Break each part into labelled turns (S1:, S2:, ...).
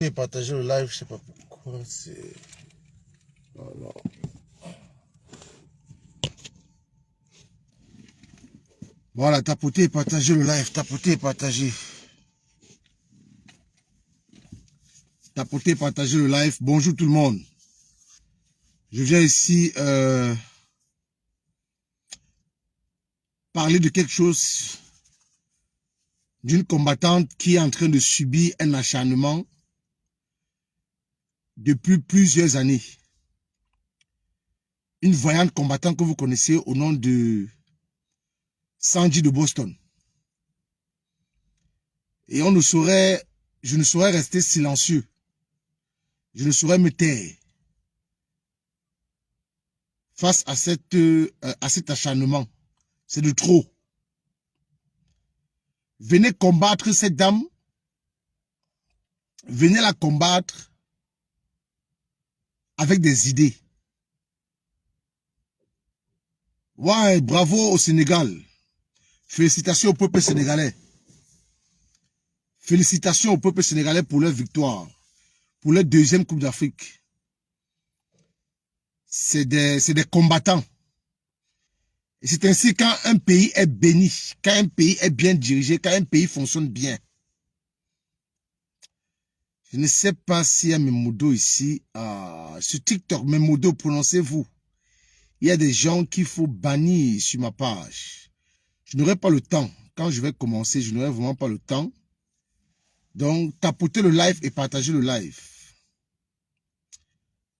S1: Et partager le live, je sais pas pourquoi c'est... Non, non. Voilà, tapoter et partager le live, tapoter et partager. Tapoter et partager le live. Bonjour tout le monde. Je viens ici parler de quelque chose, d'une combattante qui est en train de subir un acharnement depuis plusieurs années. Une voyante combattante que vous connaissez au nom de Sandy de Boston. Et je ne saurais rester silencieux. Je ne saurais me taire face à cet acharnement. C'est de trop. Venez combattre cette dame. Venez la combattre avec des idées. Ouais, bravo au Sénégal. Félicitations au peuple sénégalais. Félicitations au peuple sénégalais pour leur victoire. Pour leur deuxième Coupe d'Afrique. C'est des combattants. Et c'est ainsi quand un pays est béni, quand un pays est bien dirigé, quand un pays fonctionne bien. Je ne sais pas s'il y a mes modos ici. Sur TikTok, mes modos, prononcez-vous. Il y a des gens qu'il faut bannir sur ma page. Je n'aurai pas le temps. Quand je vais commencer, je n'aurai vraiment pas le temps. Donc, tapotez le live et partagez le live.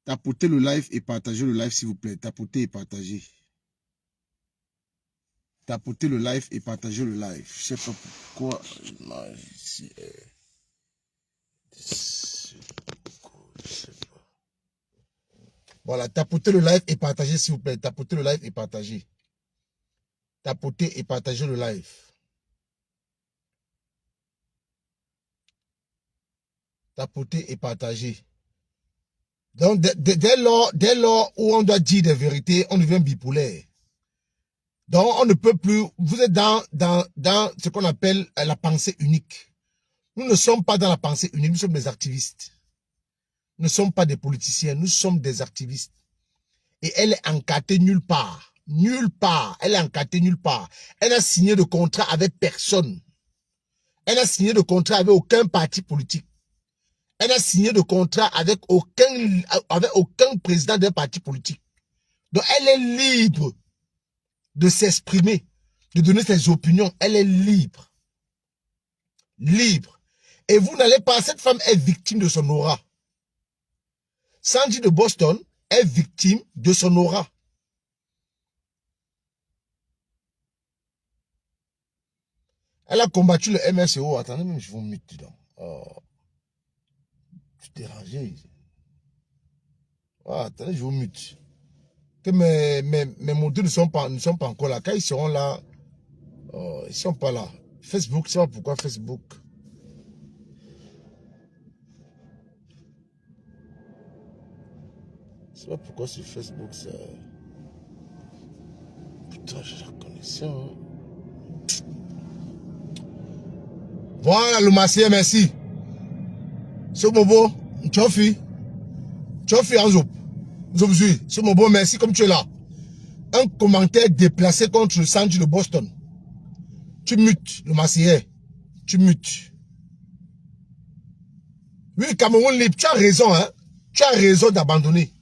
S1: Tapotez le live et partagez le live, s'il vous plaît. Tapotez et partagez. Tapotez le live et partagez le live. Je ne sais pas pourquoi. Non, ici, voilà, tapotez le live et partagez, s'il vous plaît. Tapotez le live et partagez. Tapotez et partagez le live. Tapotez et partagez. Donc, dès lors où on doit dire des vérités, on devient bipolaire. Donc, on ne peut plus... Vous êtes dans ce qu'on appelle la pensée unique. Nous ne sommes pas dans la pensée unique, nous sommes des activistes. Nous ne sommes pas des politiciens, nous sommes des activistes. Et elle est encadrée nulle part. Nulle part. Elle est encadrée nulle part. Elle n'a signé de contrat avec personne. Elle n'a signé de contrat avec aucun parti politique. Elle n'a signé de contrat avec aucun président d'un parti politique. Donc, elle est libre de s'exprimer, de donner ses opinions. Elle est libre. Libre. Et vous n'allez pas... Cette femme est victime de son aura. Sandy de Boston est victime de son aura. Elle a combattu le MSO. Attendez, même je vous mute dedans. Oh. Je suis dérangé. Oh, attendez, je vous mute. Que mes motos ne sont pas encore là. Quand ils seront là, oh, ils ne sont pas là. Facebook, je ne sais pas pourquoi Facebook. Je ne sais pas pourquoi sur Facebook, ça... Putain, j'ai la connexion. Voilà le massier, merci. Ce bobo, Tchofi Anzop. Ce bobo, merci comme tu es là. Un commentaire déplacé contre le Sandy de Boston. Tu mutes le massier. Tu mutes. Oui, Cameroun libre, tu as raison, hein. Tu as raison d'abandonner.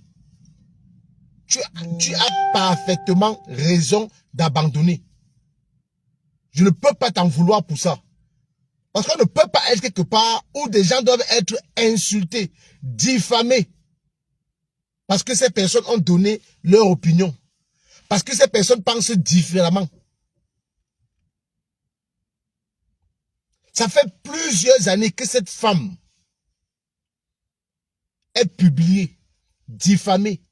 S1: Tu as parfaitement raison d'abandonner. Je ne peux pas t'en vouloir pour ça. Parce qu'on ne peut pas être quelque part où des gens doivent être insultés, diffamés. Parce que ces personnes ont donné leur opinion. Parce que ces personnes pensent différemment. Ça fait plusieurs années que cette femme est publiée, diffamée.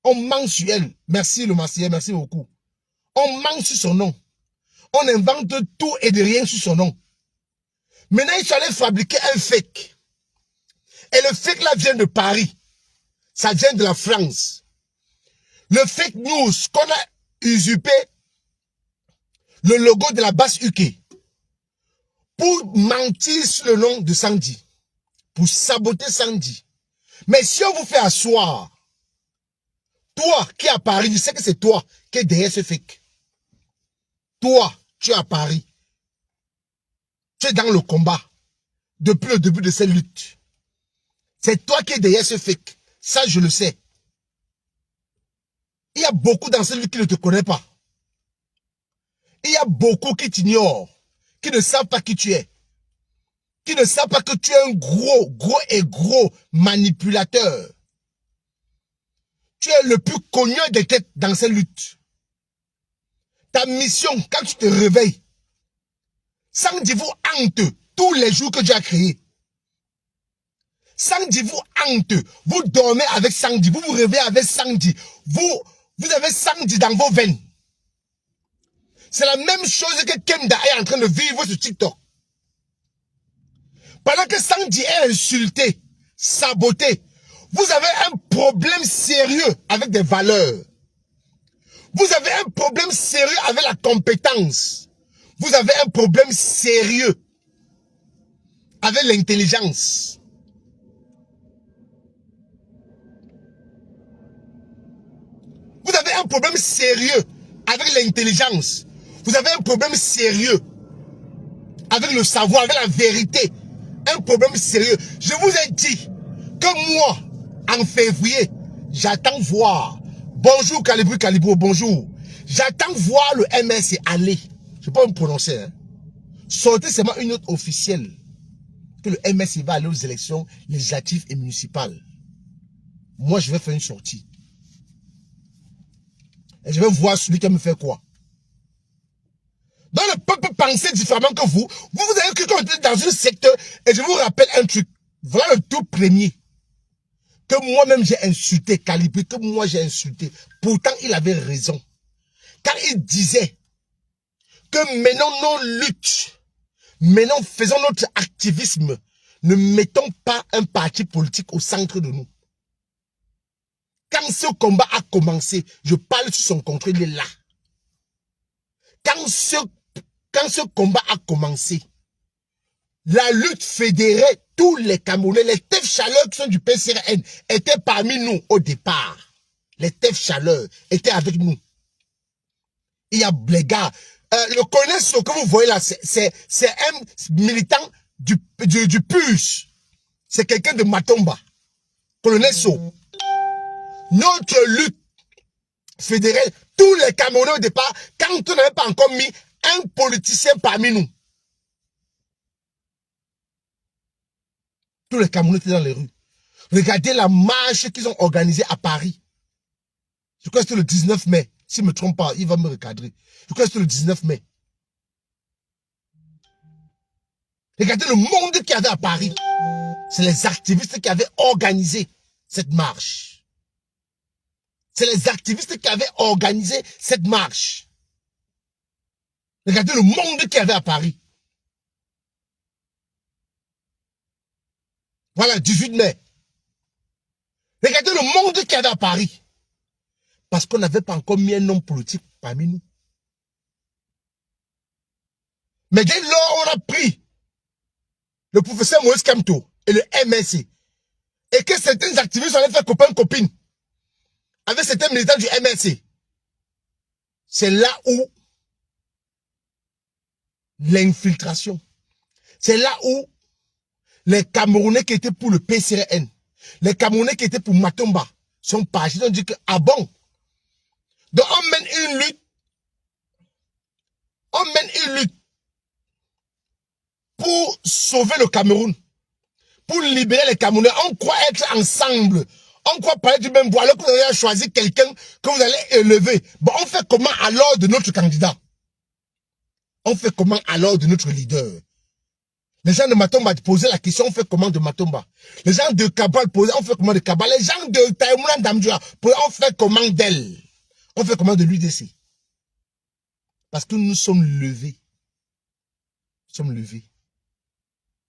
S1: On ment sur elle. Merci le massier, merci beaucoup. On ment sur son nom. On invente tout et de rien sur son nom. Maintenant, ils sont allés fabriquer un fake. Et le fake là vient de Paris. Ça vient de la France. Le fake news qu'on a usurpé le logo de la base UK pour mentir sur le nom de Sandy, pour saboter Sandy. Mais si on vous fait asseoir, toi qui es à Paris, je sais que c'est toi qui es derrière ce fake. Toi, tu es à Paris. Tu es dans le combat depuis le début de cette lutte. C'est toi qui es derrière ce fake. Ça, je le sais. Il y a beaucoup dans cette lutte qui ne te connaissent pas. Il y a beaucoup qui t'ignorent, qui ne savent pas qui tu es. Qui ne savent pas que tu es un gros manipulateur. Tu es le plus connu des têtes dans cette lutte. Ta mission, quand tu te réveilles, Sandy vous hante tous les jours que tu as créé. Sandy vous hante. Vous dormez avec Sandy. Vous vous réveillez avec Sandy. Vous avez Sandy dans vos veines. C'est la même chose que Kemda est en train de vivre sur TikTok. Pendant que Sandy est insulté, saboté, vous avez un problème sérieux avec des valeurs. Vous avez un problème sérieux avec la compétence. Vous avez un problème sérieux avec l'intelligence. Vous avez un problème sérieux avec l'intelligence. Vous avez un problème sérieux avec le savoir, avec la vérité. Un problème sérieux. Je vous ai dit que moi, en février, j'attends voir. Bonjour Calibro, bonjour. J'attends voir le MSC aller. Je ne peux pas me prononcer. Hein. Sortez seulement une note officielle que le MSC va aller aux élections législatives et municipales. Moi, je vais faire une sortie. Et je vais voir celui qui me fait quoi. Donc le peuple pensait différemment que vous. Vous avez cru qu'on était dans une secte. Et je vous rappelle un truc. Voilà le tout premier. Que moi-même j'ai insulté Calibré. Que moi j'ai insulté. Pourtant il avait raison. Car il disait que menons nos luttes. Maintenant faisons notre activisme. Ne mettons pas un parti politique au centre de nous. Quand ce combat a commencé, je parle sur son contrôle, il est là. Quand ce combat a commencé, la lutte fédérait tous les Camerounais. Les TEF Chaleur qui sont du PCRN étaient parmi nous au départ. Les TEF Chaleur étaient avec nous. Il y a les gars. Le colonel ce que vous voyez là, c'est un militant du PUS. C'est quelqu'un de Matomba. Colonel So. Notre lutte fédérale, tous les Camerounais au départ, quand on n'avait pas encore mis un politicien parmi nous. Tous les Camerounais étaient dans les rues. Regardez la marche qu'ils ont organisée à Paris. Je crois que c'était le 19 mai. S'il ne me trompe pas, il va me recadrer. Je crois que c'était le 19 mai. Regardez le monde qu'il y avait à Paris. C'est les activistes qui avaient organisé cette marche. C'est les activistes qui avaient organisé cette marche. Regardez le monde qu'il y avait à Paris. Voilà, 18 mai. Regardez le monde qu'il y avait à Paris. Parce qu'on n'avait pas encore mis un homme politique parmi nous. Mais dès lors, on a pris le professeur Moïse Kamto et le MSC. Et que certains activistes allaient faire copain-copine avec certains militants du MSC. C'est là où l'infiltration. C'est là où les Camerounais qui étaient pour le PCRN, les Camerounais qui étaient pour Matomba, sont partis. Ils ont dit que, ah bon. Donc on mène une lutte. On mène une lutte pour sauver le Cameroun. Pour libérer les Camerounais. On croit être ensemble. On croit parler du même bois. Alors que vous avez choisi quelqu'un que vous allez élever. Bon, on fait comment alors de notre candidat? On fait comment alors de notre leader? Les gens de Matomba posaient la question, on fait comment de Matomba? Les gens de Kabal posaient, on fait comment de Kabal? Les gens de Taïmouna Damdjoua posaient, on fait comment d'elle? On fait comment de l'UDC? Parce que nous sommes levés. Nous sommes levés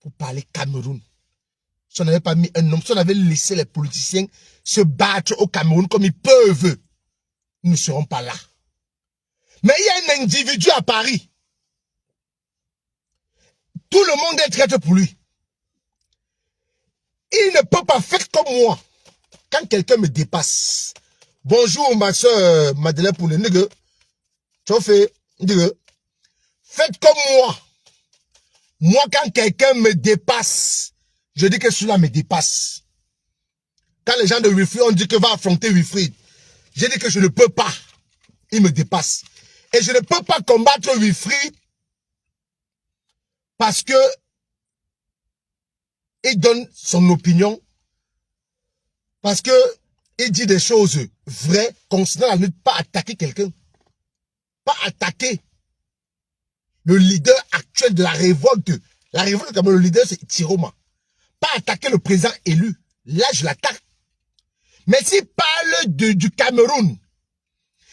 S1: pour parler Cameroun. Si on n'avait pas mis un homme, si on avait laissé les politiciens se battre au Cameroun comme ils peuvent, nous ne serons pas là. Mais il y a un individu à Paris. Tout le monde est traître pour lui. Il ne peut pas faire comme moi. Quand quelqu'un me dépasse. Bonjour ma soeur Madeleine pour le nègre. Tu fais, faites comme moi. Moi, quand quelqu'un me dépasse, je dis que celui-là me dépasse. Quand les gens de Wilfried ont dit que va affronter Wilfried, j'ai dit que je ne peux pas. Il me dépasse. Et je ne peux pas combattre Wilfried parce que il donne son opinion, parce que il dit des choses vraies concernant la lutte, pas attaquer quelqu'un. Pas attaquer le leader actuel de la révolte. La révolte, comme le leader, c'est Tiroma. Pas attaquer le président élu. Là, je l'attaque. Mais s'il parle du Cameroun,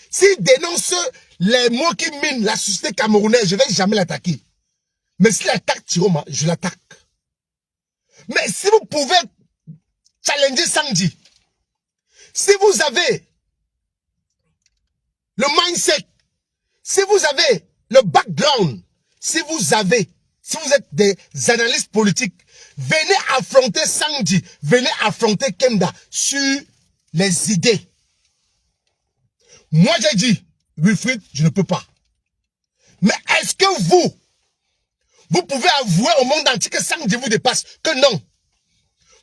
S1: s'il dénonce les mots qui minent la société camerounaise, je ne vais jamais l'attaquer. Mais s'il attaque Tiroma, je l'attaque. Mais si vous pouvez challenger Sandy, si vous avez le mindset, si vous avez le background, si vous êtes des analystes politiques, venez affronter Sandy, venez affronter Kemda sur les idées. Moi j'ai dit, Wilfried, je ne peux pas. Mais est-ce que vous pouvez avouer au monde entier que Sandy vous dépasse? Que non.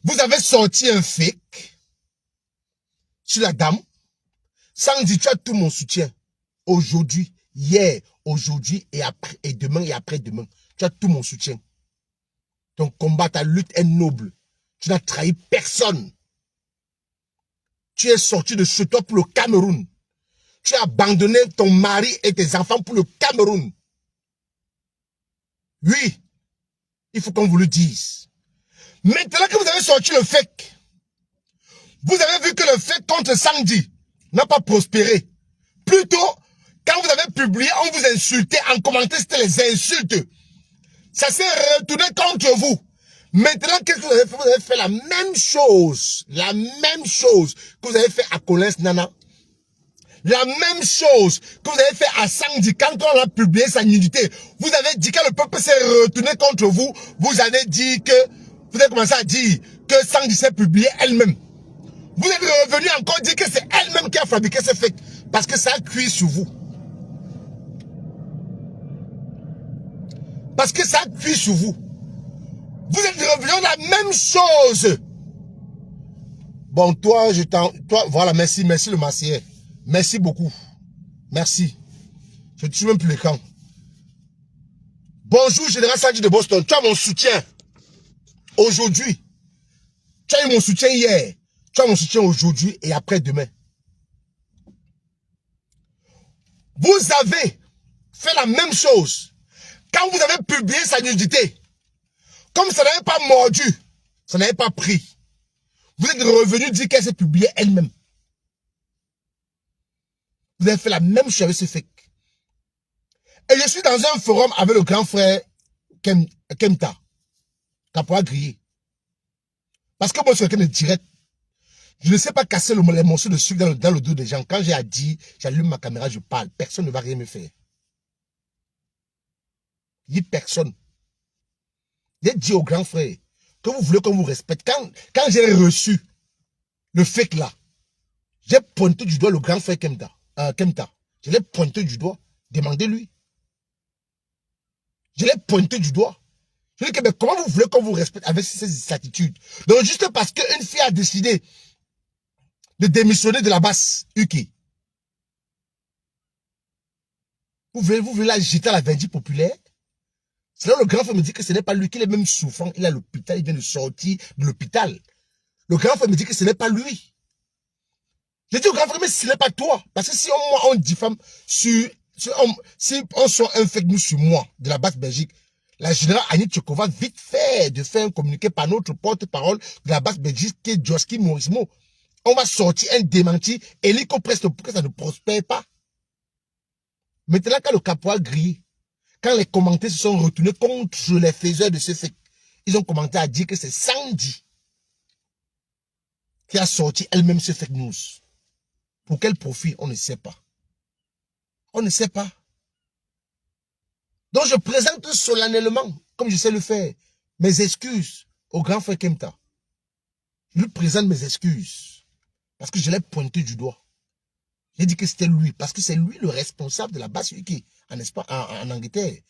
S1: Vous avez sorti un fake sur la dame. Sandy, tu as tout mon soutien. Aujourd'hui, hier, aujourd'hui et après, et demain et après-demain. Tu as tout mon soutien. Ton combat, ta lutte est noble. Tu n'as trahi personne. Tu es sorti de chez toi pour le Cameroun. Tu as abandonné ton mari et tes enfants pour le Cameroun. Oui, il faut qu'on vous le dise. Maintenant que vous avez sorti le fake, vous avez vu que le fake contre Sandy n'a pas prospéré. Plutôt, quand vous avez publié, on vous insultait, en commentaire, c'était les insultes. Ça s'est retourné contre vous. Maintenant, qu'est-ce que vous avez fait? Vous avez fait la même chose. La même chose que vous avez fait à Collins Nana. La même chose que vous avez fait à Sandy quand on a publié sa nudité. Vous avez dit que le peuple s'est retourné contre vous. Vous avez dit que, vous avez commencé à dire que Sandy s'est publiée elle-même. Vous êtes revenu encore dire que c'est elle-même qui a fabriqué ce fait. Parce que ça a cuit sur vous. Parce que ça a cuit sur vous. Vous êtes revenu la même chose. Bon, toi, voilà, merci le massier. Merci beaucoup. Merci. Je ne suis même plus le camp. Bonjour, Général Sandy de Boston. Tu as mon soutien. Aujourd'hui. Tu as eu mon soutien hier. Tu as mon soutien aujourd'hui et après-demain. Vous avez fait la même chose. Quand vous avez publié sa nudité, comme ça n'avait pas mordu, ça n'avait pas pris, vous êtes revenu dire qu'elle s'est publiée elle-même. Vous avez fait la même chose avec ce fake. Et je suis dans un forum avec le grand frère Kemta, Caporal Grillé. Parce que moi, je suis quelqu'un de direct. Je ne sais pas casser les morceaux de sucre dans le dos des gens. Quand j'ai à dire, j'allume ma caméra, je parle. Personne ne va rien me faire. Il dit personne. J'ai dit au grand frère que vous voulez qu'on vous respecte. Quand j'ai reçu le fake là, j'ai pointé du doigt le grand frère Kemta. Je l'ai pointé du doigt. Demandez-lui. Je l'ai pointé du doigt. Je lui ai dit, mais comment vous voulez qu'on vous respecte avec ces attitudes? Donc, juste parce qu'une fille a décidé de démissionner de la base UK, vous voulez la jeter à la vindicte populaire? C'est là le grand frère me dit que ce n'est pas lui, qu'il est même souffrant. Il est à l'hôpital, il vient de sortir de l'hôpital. Le grand frère me dit que ce n'est pas lui. J'ai dit au grand frère, mais ce n'est pas toi. Parce que si on diffame si on sort un fake news sur moi, de la base Belgique, la générale Annie Tchekova vite fait de faire un communiqué par notre porte-parole de la base Belgique qui est Joski Morismo. On va sortir un démenti et l'ICO presse pour que ça ne prospère pas. Maintenant, quand le caporal grillé, quand les commentaires se sont retournés contre les faiseurs de ce fait, ils ont commenté à dire que c'est Sandy qui a sorti elle-même ce fake news. Pour quel profit, on ne sait pas. On ne sait pas. Donc je présente solennellement comme je sais le faire. Mes excuses au grand frère Kemta. Je lui présente mes excuses. Parce que je l'ai pointé du doigt. J'ai dit que c'était lui. Parce que c'est lui le responsable de la base UK en Angleterre.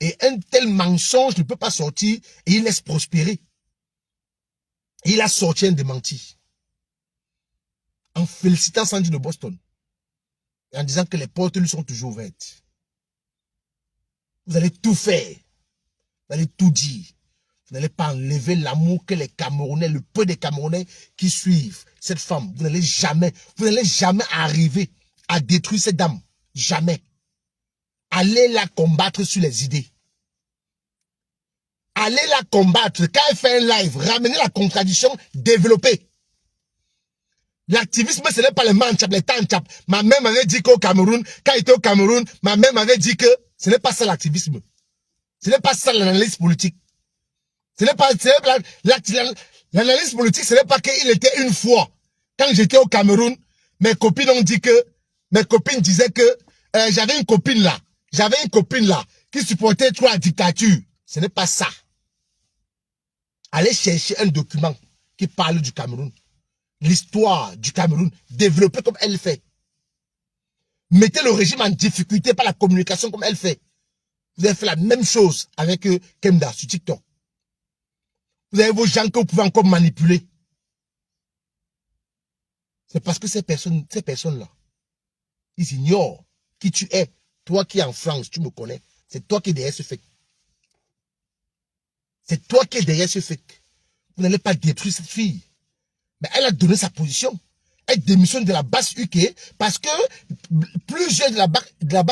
S1: Et un tel mensonge ne peut pas sortir et il laisse prospérer. Et il a sorti un démenti. En félicitant Sandy de Boston. Et en disant que les portes lui sont toujours ouvertes. Vous allez tout faire. Vous allez tout dire. Vous n'allez pas enlever l'amour que les Camerounais, le peu des Camerounais qui suivent cette femme. Vous n'allez jamais arriver à détruire cette dame. Jamais. Allez la combattre sur les idées. Allez la combattre. Quand elle fait un live, ramenez la contradiction, développez. L'activisme, ce n'est pas les manchap, les tanchap. Ma mère m'avait dit qu'au Cameroun, quand il était au Cameroun, ma mère m'avait dit que ce n'est pas ça l'activisme. Ce n'est pas ça l'analyse politique. Ce n'est pas l'analyse politique, ce n'est pas qu'il était une fois. Quand j'étais au Cameroun, mes copines disaient que j'avais une copine là qui supportait trop la dictature. Ce n'est pas ça. Allez chercher un document qui parle du Cameroun. L'histoire du Cameroun, développée comme elle fait. Mettez le régime en difficulté par la communication comme elle fait. Vous avez fait la même chose avec Kemda sur TikTok. Vous avez vos gens que vous pouvez encore manipuler. C'est parce que ces personnes-là, ils ignorent qui tu es. Toi qui es en France, tu me connais. C'est toi qui es derrière ce fait. C'est toi qui es derrière ce fait. Vous n'allez pas détruire cette fille. Mais elle a donné sa position. Elle démissionne de la base UK parce que plusieurs de la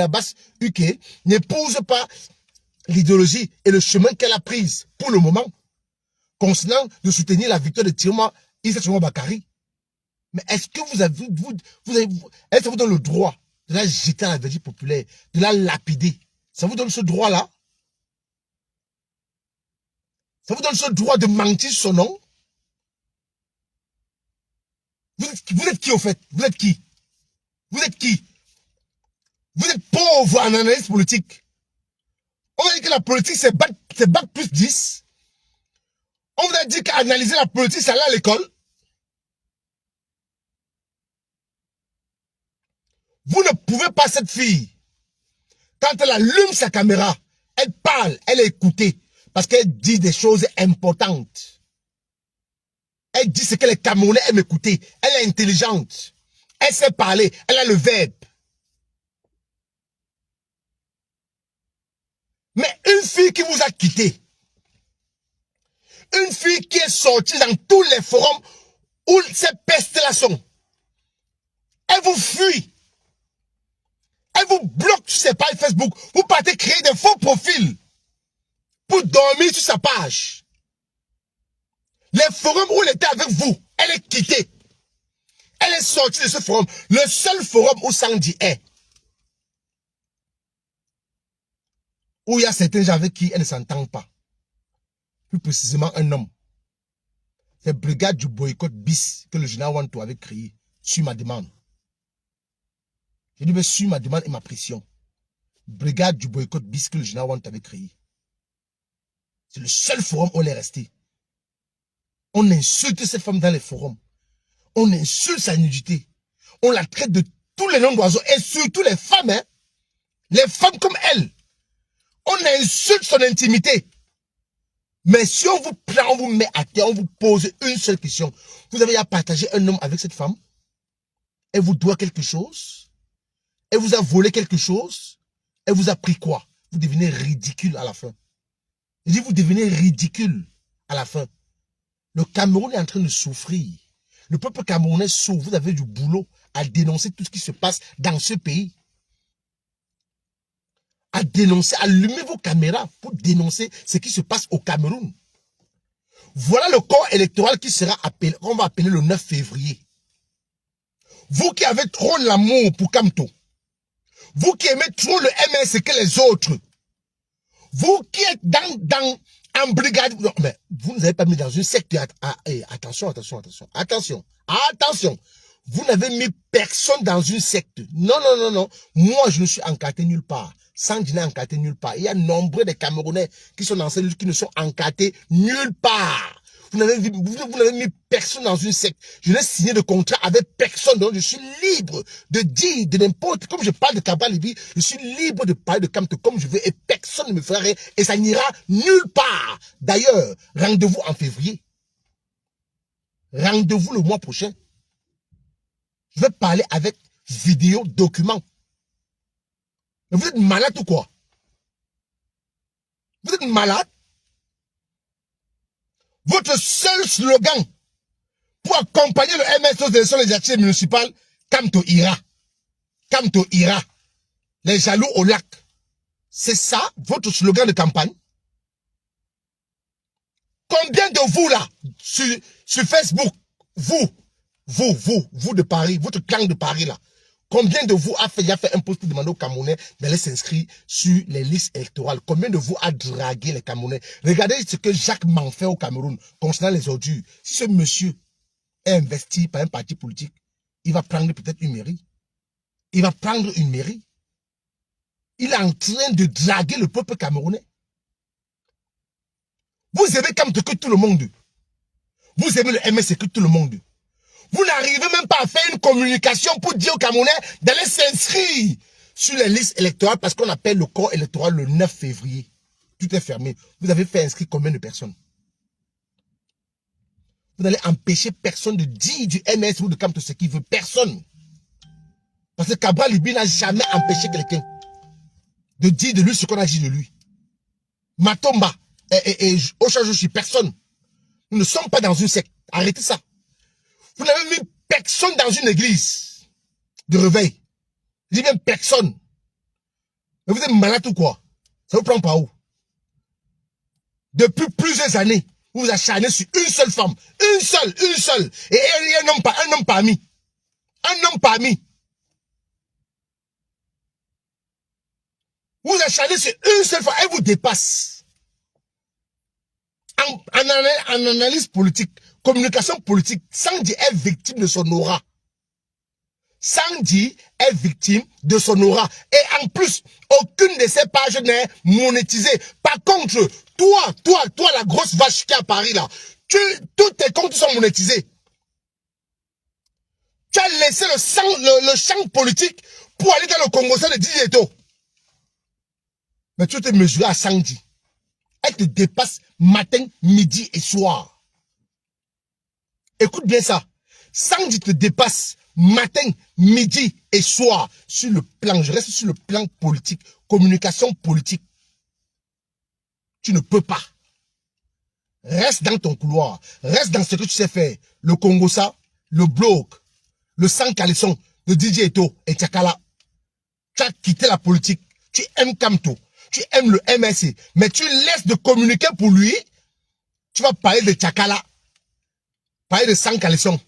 S1: base UK n'épousent pas l'idéologie et le chemin qu'elle a prise pour le moment. Concernant de soutenir la victoire de Issa Thierno Bakary. Mais est-ce que est-ce que vous donne le droit de la jeter à la verdure populaire, de la lapider? Ça vous donne ce droit-là? Ça vous donne ce droit de mentir son nom? Vous êtes qui au fait? Vous êtes qui? Vous êtes qui? Vous êtes pauvre en analyse politique. On va dire que la politique c'est bac plus 10. On vous a dit qu'analyser la politique, c'est aller à l'école. Vous ne pouvez pas, cette fille, quand elle allume sa caméra, elle parle, elle est écoutée, parce qu'elle dit des choses importantes. Elle dit ce que les Camerounais aiment écouter. Elle est intelligente. Elle sait parler. Elle a le verbe. Mais une fille qui vous a quitté, une fille qui est sortie dans tous les forums où ces pestes-là sont, elle vous fuit. Elle vous bloque sur ses pages Facebook. Vous partez créer des faux profils pour dormir sur sa page. Les forums où elle était avec vous, elle est quittée. Elle est sortie de ce forum. Le seul forum où Sandy est. Où il y a certains gens avec qui elle ne s'entend pas. Plus précisément un homme. C'est Brigade du boycott bis que le général Wanto avait créé sur ma demande. Je dis, mais sur ma demande et ma pression. Brigade du boycott bis que le général Wanto avait créé. C'est le seul forum où elle est restée. On insulte cette femme dans les forums. On insulte sa nudité. On la traite de tous les noms d'oiseaux. Et surtout les femmes. Hein? Les femmes comme elle. On insulte son intimité. Mais si on vous prend, on vous met à terre, on vous pose une seule question. Vous avez à partager un homme avec cette femme. Elle vous doit quelque chose. Elle vous a volé quelque chose. Elle vous a pris quoi? Vous devenez ridicule à la fin. Je dis, vous devenez ridicule à la fin. Le Cameroun est en train de souffrir. Le peuple camerounais souffre. Vous avez du boulot à dénoncer tout ce qui se passe dans ce pays. À dénoncer, allumez vos caméras pour dénoncer ce qui se passe au Cameroun. Voilà le corps électoral qui sera appelé, on va appeler le 9 février. Vous qui avez trop l'amour pour Kamto, vous qui aimez trop le MS que les autres, vous qui êtes en brigade, non, mais vous ne avez pas mis dans une secte. Attention. Vous n'avez mis personne dans une secte. Non. Moi, je ne suis encarté nulle part. Sandy n'est encarté nulle part. Il y a nombreux de Camerounais qui sont dans cette lutte qui ne sont encartés nulle part. Vous n'avez mis personne dans une secte. Je n'ai signé de contrat avec personne. Donc je suis libre de dire de n'importe. Comme je parle de Cabral Libye, je suis libre de parler de Kamto comme je veux et personne ne me fera rien. Et ça n'ira nulle part. D'ailleurs, rendez-vous en février. Rendez-vous le mois prochain. Je vais parler avec vidéo, document. Mais vous êtes malade ou quoi? Vous êtes malade? Votre seul slogan pour accompagner le MS aux élections législatives municipales, Kamto ira. Kamto ira. Les jaloux au lac. C'est ça, votre slogan de campagne? Combien de vous là, sur Facebook, vous de Paris, votre clan de Paris là, combien de vous a fait un post pour demander aux Camerounais d'aller s'inscrire sur les listes électorales? Combien de vous a dragué les Camerounais? Regardez ce que Jacques Man fait au Cameroun concernant les ordures. Si ce monsieur est investi par un parti politique, il va prendre peut-être une mairie. Il va prendre une mairie. Il est en train de draguer le peuple camerounais. Vous aimez Kamto que tout le monde. Vous aimez le MS que tout le monde. Vous n'arrivez même pas à faire une communication pour dire aux Camerounais d'aller s'inscrire sur les listes électorales parce qu'on appelle le corps électoral le 9 février. Tout est fermé. Vous avez fait inscrire combien de personnes? Vous n'allez empêcher personne de dire du MS ou de Kamto ce qu'il veut. Personne. Parce que Cabral Libye n'a jamais empêché quelqu'un de dire de lui ce qu'on a dit de lui. Matomba et Ocha Joshi, personne. Nous ne sommes pas dans une secte. Arrêtez ça. Vous n'avez mis personne dans une église de réveil. Je dis même personne. Mais vous êtes malade ou quoi? Ça vous prend par où? Depuis plusieurs années, vous vous acharnez sur une seule femme. Une seule. Et un homme parmi. Un homme parmi. Vous vous acharnez sur une seule femme. Elle vous dépasse. En analyse politique, communication politique, Sandy est victime de son aura. Sandy est victime de son aura. Et en plus, aucune de ces pages n'est monétisée. Par contre, toi, la grosse vache qui est à Paris là, tous tes comptes sont monétisés. Tu as laissé le champ politique pour aller dans le Congo de DJ Eto. Mais tu t'es mesuré à Sandy. Elle te dépasse matin, midi et soir. Écoute bien ça. Sandy te dépasse matin, midi et soir sur le plan. Je reste sur le plan politique, communication politique. Tu ne peux pas. Reste dans ton couloir. Reste dans ce que tu sais faire. Le Congo ça, le bloc, le sang caleçon, le DJ Eto et Tchakala. Tu as quitté la politique. Tu aimes Kamto. Tu aimes le MSC, mais tu laisses de communiquer pour lui. Tu vas parler de Tchakala, parler de sang caleçon.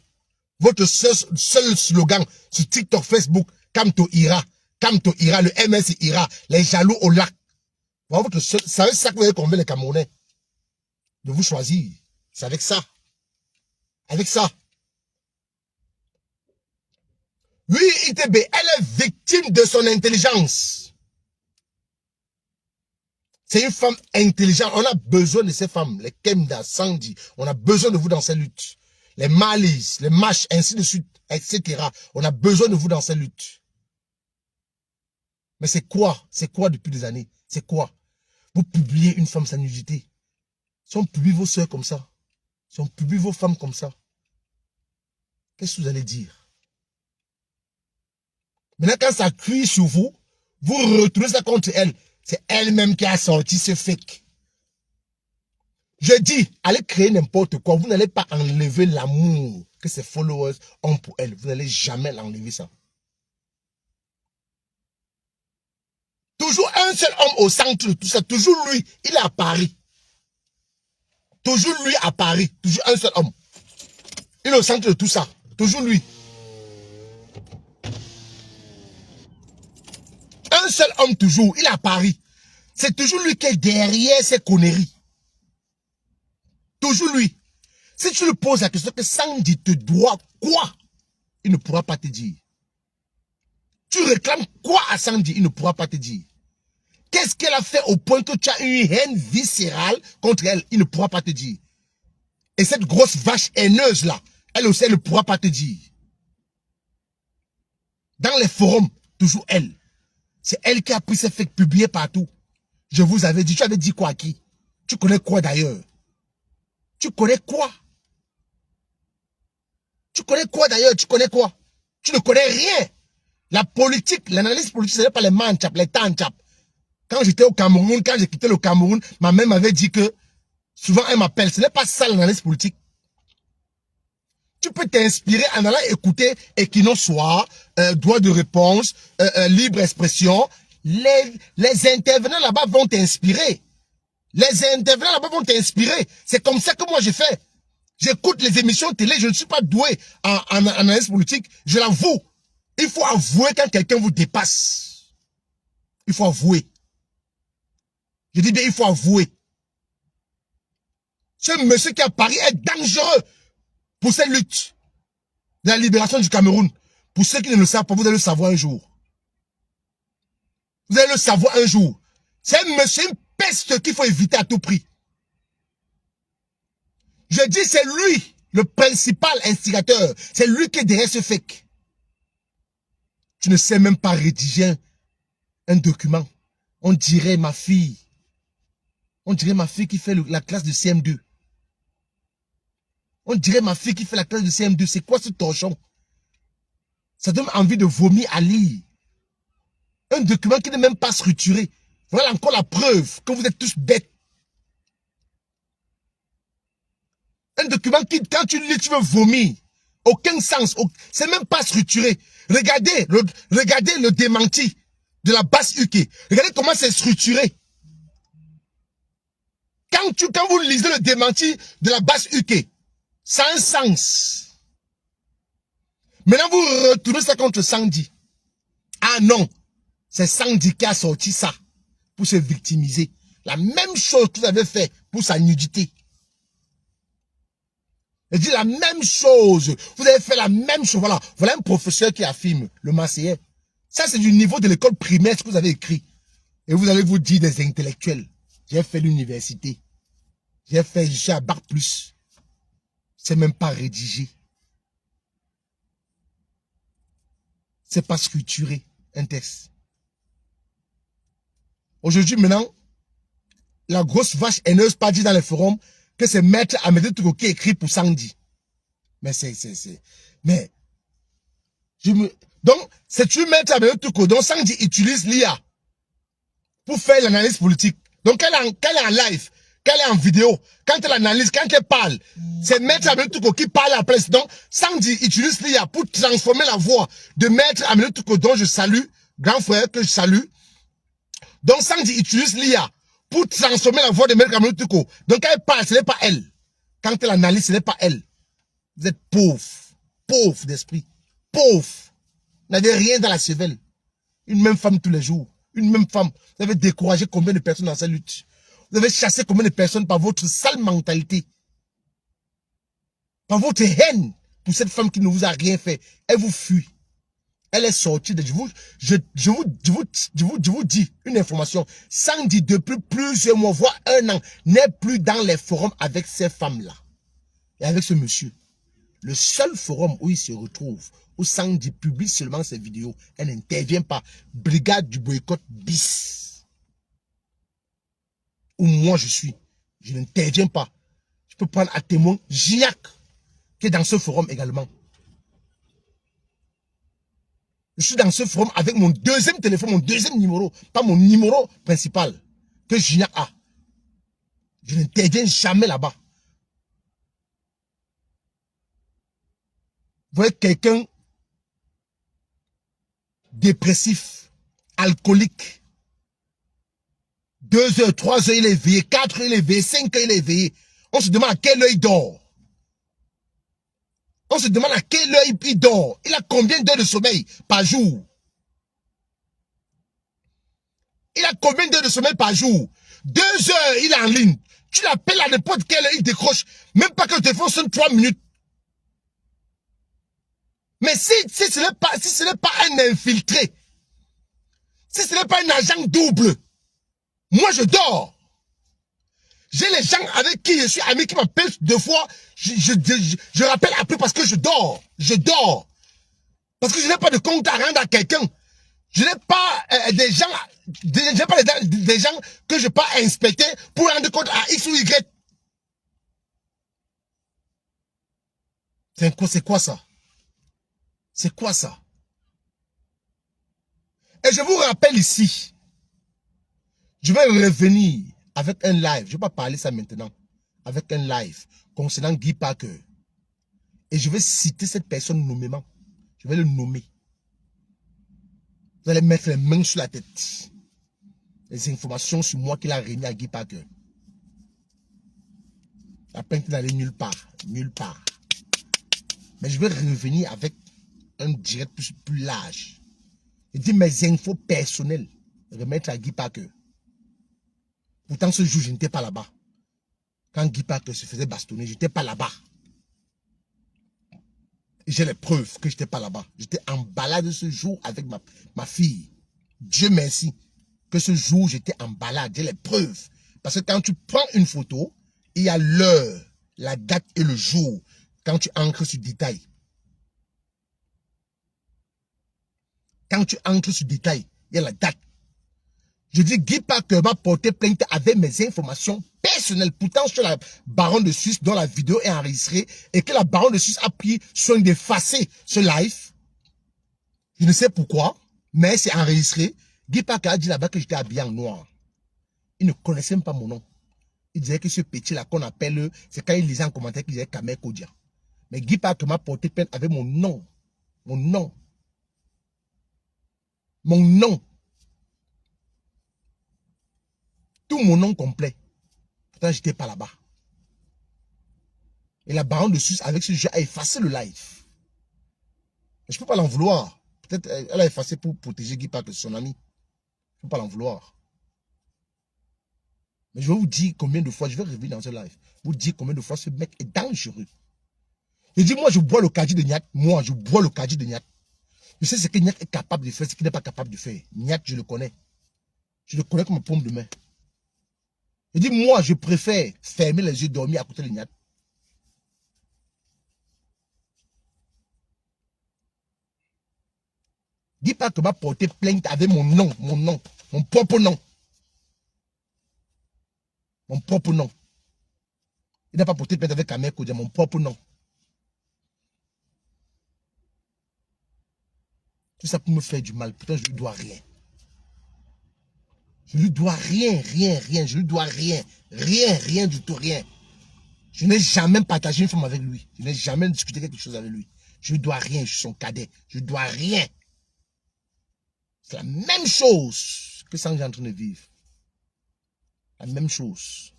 S1: Votre seul slogan sur TikTok, Facebook, Kamto ira, le MSC ira, les jaloux au lac. Voilà votre seul, c'est ça que vous allez convaincre les Camerounais de vous choisir. C'est avec ça. Avec ça. Oui, ITB, elle est victime de son intelligence. C'est une femme intelligente. On a besoin de ces femmes. Les Kemda, Sandy. On a besoin de vous dans ces luttes. Les Malis, les Mash, ainsi de suite, etc. On a besoin de vous dans ces luttes. Mais c'est quoi? C'est quoi depuis des années? C'est quoi? Vous publiez une femme sans nudité. Si on publie vos soeurs comme ça, si on publie vos femmes comme ça, qu'est-ce que vous allez dire? Maintenant, quand ça cuit sur vous, vous retournez ça contre elle. C'est elle-même qui a sorti ce fake. Je dis, allez créer n'importe quoi. Vous n'allez pas enlever l'amour que ses followers ont pour elle. Vous n'allez jamais l'enlever ça. Toujours un seul homme au centre de tout ça. Toujours lui. Il est à Paris. Toujours lui à Paris. Toujours un seul homme. Il est au centre de tout ça. Toujours lui. Un seul homme toujours, il est à Paris. C'est toujours lui qui est derrière ces conneries. Toujours lui. Si tu lui poses la question que Sandy te doit quoi, il ne pourra pas te dire. Tu réclames quoi à Sandy, il ne pourra pas te dire. Qu'est-ce qu'elle a fait au point que tu as une haine viscérale contre elle? Il ne pourra pas te dire. Et cette grosse vache haineuse là, elle aussi, elle ne pourra pas te dire. Dans les forums, toujours elle. C'est elle qui a pris ses faits publiés partout. Je vous avais dit, tu avais dit quoi à qui? Tu connais quoi d'ailleurs? Tu connais quoi? Tu connais quoi d'ailleurs? Tu connais quoi? Tu ne connais rien. La politique, l'analyse politique, ce n'est pas les manchap, les tanchap. Quand j'étais au Cameroun, quand j'ai quitté le Cameroun, ma mère m'avait dit que souvent elle m'appelle. Ce n'est pas ça l'analyse politique. Tu peux t'inspirer en allant écouter Equinox Soir, droit de réponse, libre expression. Les intervenants là-bas vont t'inspirer. Les intervenants là-bas vont t'inspirer. C'est comme ça que moi j'ai fait. J'écoute les émissions télé, je ne suis pas doué en analyse politique, je l'avoue. Il faut avouer quand quelqu'un vous dépasse. Il faut avouer. Je dis bien, il faut avouer. Ce monsieur qui est à Paris est dangereux pour cette lutte de la libération du Cameroun. Pour ceux qui ne le savent pas, vous allez le savoir un jour. Vous allez le savoir un jour. C'est un monsieur, une peste qu'il faut éviter à tout prix. Je dis, c'est lui, le principal instigateur. C'est lui qui est derrière ce fake. Tu ne sais même pas rédiger un document. On dirait ma fille. On dirait ma fille qui fait la classe de CM2. On dirait ma fille qui fait la classe de CM2. C'est quoi ce torchon? Ça donne envie de vomir à lire. Un document qui n'est même pas structuré. Voilà encore la preuve que vous êtes tous bêtes. Un document qui, quand tu lis, tu veux vomir. Aucun sens. C'est même pas structuré. Regardez le démenti de la base UK. Regardez comment c'est structuré. Quand vous lisez le démenti de la base UK, ça a un sens. Maintenant, vous retournez ça contre Sandy. Ah non, c'est Sandy qui a sorti ça pour se victimiser. La même chose que vous avez fait pour sa nudité. Je dis la même chose. Vous avez fait la même chose. Voilà, voilà un professeur qui affirme, le Marseillais. Ça, c'est du niveau de l'école primaire que vous avez écrit. Et vous allez vous dire des intellectuels. J'ai fait l'université. Je suis à Bac+. C'est même pas rédigé. C'est pas structuré, un texte. Aujourd'hui, maintenant, la grosse vache haineuse pas dit dans les forums que c'est Maître Amédée Touko qui écrit pour Sandy. Mais mais, donc, c'est tu Maître Amédée Touko, donc Sandy utilise l'IA pour faire l'analyse politique. Donc, quand elle est en live, quand elle est en vidéo, quand elle analyse, quand elle parle, c'est Maître Amédée Touko qui parle à la presse. Donc, Sandy utilise l'IA pour transformer la voix de Maître Amédée Touko, dont je salue, grand frère que je salue. Donc, Sandy utilise l'IA pour transformer la voix de Maître Amédée Touko. Donc, quand elle parle, ce n'est pas elle. Quand elle analyse, ce n'est pas elle. Vous êtes pauvre. Pauvre d'esprit. Pauvre. Vous n'avez rien dans la cervelle. Une même femme tous les jours. Une même femme. Vous avez découragé combien de personnes dans cette lutte? Vous avez chassé combien de personnes par votre sale mentalité? Par votre haine pour cette femme qui ne vous a rien fait. Elle vous fuit. Elle est sortie de... Je vous dis une information. Sandy, depuis plusieurs mois, voire un an, n'est plus dans les forums avec ces femmes-là. Et avec ce monsieur. Le seul forum où il se retrouve, où Sandy publie seulement ses vidéos, elle n'intervient pas. Brigade du boycott bis. Où moi je suis. Je n'interviens pas. Je peux prendre à témoin Gignac, qui est dans ce forum également. Je suis dans ce forum avec mon deuxième téléphone, mon deuxième numéro, pas mon numéro principal, que Gignac a. Je n'interviens jamais là-bas. Vous voyez quelqu'un dépressif, alcoolique. 2 heures, 3 heures, il est éveillé. 4 heures, il est éveillé. 5 heures, il est éveillé. On se demande à quelle heure il dort. On se demande à quelle heure il dort. Il a combien d'heures de sommeil par jour? Il a combien d'heures de sommeil par jour? 2 heures, il est en ligne. Tu l'appelles à n'importe quelle heure, il décroche. Même pas que le téléphone sonne 3 minutes. Mais si ce n'est pas un infiltré, si ce n'est pas un agent double, Moi, je dors. J'ai les gens avec qui je suis ami qui m'appellent 2 fois. Je rappelle après parce que je dors. Je dors. Parce que je n'ai pas de compte à rendre à quelqu'un. Je n'ai pas des gens que je peux inspecter pour rendre compte à X ou Y. C'est quoi ça? C'est quoi ça? Et je vous rappelle ici, je vais revenir avec un live. Je ne vais pas parler ça maintenant. Avec un live concernant Guy Parker. Et je vais citer cette personne nommément. Je vais le nommer. Vous allez mettre les mains sur la tête. Les informations sur moi qu'il a réunies à Guy Parker. La plainte n'allait nulle part. Nulle part. Mais je vais revenir avec un direct plus large. Je dis mes infos personnelles. Remettre à Guy Parker. Pourtant, ce jour, je n'étais pas là-bas. Quand Guy Parker se faisait bastonner, je n'étais pas là-bas. J'ai les preuves que je n'étais pas là-bas. J'étais en balade ce jour avec ma fille. Dieu merci que ce jour, j'étais en balade. J'ai les preuves. Parce que quand tu prends une photo, il y a l'heure, la date et le jour. Quand tu ancres sur détail. Quand tu ancres sur détail, il y a la date. Je dis, Guy Parker m'a porté plainte avec mes informations personnelles. Pourtant, je suis la baronne de Suisse dont la vidéo est enregistrée et que la baronne de Suisse a pris soin d'effacer ce live. Je ne sais pourquoi, mais c'est enregistré. Guy Parker a dit là-bas que j'étais habillé en noir. Il ne connaissait même pas mon nom. Il disait que ce petit-là qu'on appelle, c'est quand il lisait en commentaire qu'il disait Kamer Kodia. Mais Guy Parker m'a porté plainte avec mon nom. Mon nom. Mon nom. Tout mon nom complet. Pourtant, je n'étais pas là-bas. Et la baronne de Suisse, avec ce jeu, a effacé le live. Mais je ne peux pas l'en vouloir. Peut-être elle a effacé pour protéger Guy Parker, son ami. Je ne peux pas l'en vouloir. Mais je vais vous dire combien de fois, je vais revenir dans ce live, vous dire combien de fois ce mec est dangereux. Je dis, moi, je bois le Kadi de Niak. Moi, je bois le Kadi de Niak. Je sais ce que Niak est capable de faire, ce qu'il n'est pas capable de faire. Niak, je le connais. Je le connais comme une paume de main. Je dis, moi, je préfère fermer les yeux, dormir à côté de Niak. Dis pas que m'a porté plainte avec mon nom, mon propre nom. Mon propre nom. Il n'a pas porté plainte avec Kamer Kodia, mon propre nom. Tout ça pour me faire du mal. Pourtant, je ne lui dois rien. Je ne lui dois rien. Je ne lui dois rien. Rien du tout, rien. Je n'ai jamais partagé une femme avec lui. Je n'ai jamais discuté quelque chose avec lui. Je ne lui dois rien. Je suis son cadet. Je ne dois rien. C'est la même chose que Sanji est en train de vivre. La même chose.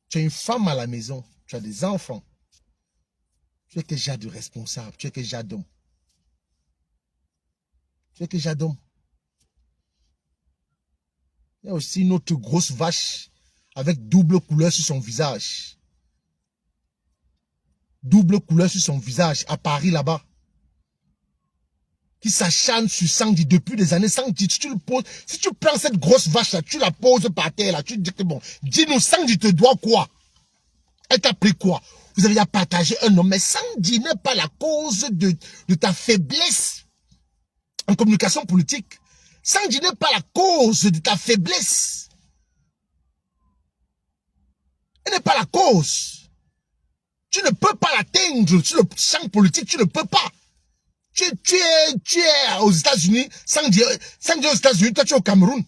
S1: Tu as une femme à la maison. Tu as des enfants. Tu es que j'ai de responsable. Tu es que j'ai d'homme. Tu es que j'ai d'homme. Il y a aussi une autre grosse vache avec double couleur sur son visage. Double couleur sur son visage à Paris là-bas. Qui s'acharne sur Sanji depuis des années. Sanji, si tu le poses, si tu prends cette grosse vache là, tu la poses par terre là, tu dis que bon, dis-nous, Sanji te doit quoi? Elle t'a pris quoi? Vous avez à partager un homme, mais Sanji n'est pas la cause de ta faiblesse en communication politique. Sanji n'est pas la cause de ta faiblesse. Elle n'est pas la cause. Tu ne peux pas l'atteindre sur le champ politique, tu ne peux pas. Tu es aux États-Unis, Sanji aux États-Unis, toi tu es au Cameroun.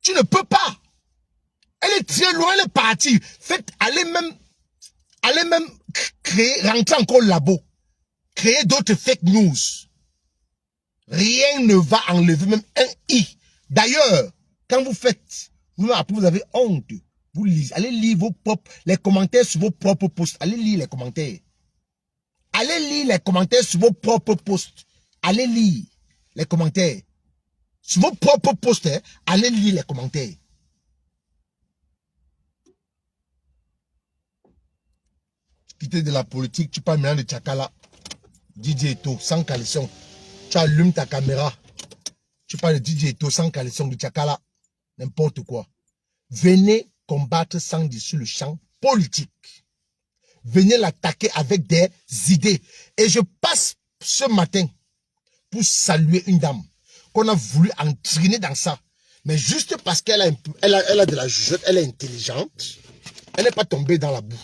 S1: Tu ne peux pas. Elle est très loin, elle est partie. Faites, allez même créer, rentrer encore au labo. Créer d'autres fake news. Rien ne va enlever même un i. D'ailleurs, quand vous faites, vous avez honte. Vous lisez, allez lire les commentaires sur vos propres posts. Allez lire les commentaires. Allez lire les commentaires sur vos propres posts. Allez lire les commentaires. Sur vos propres posts, allez lire les commentaires. Quitter de la politique, tu parles maintenant de Tchakala, DJ Eto, sans caleçon. Tu allumes ta caméra. Tu parles de DJ Eto sans caleçon de Tchakala. N'importe quoi. Venez combattre Sandy sur le champ politique. Venez l'attaquer avec des idées. Et je passe ce matin pour saluer une dame qu'on a voulu entraîner dans ça. Mais juste parce qu'elle a de la jugeote, elle est intelligente, elle n'est pas tombée dans la boue.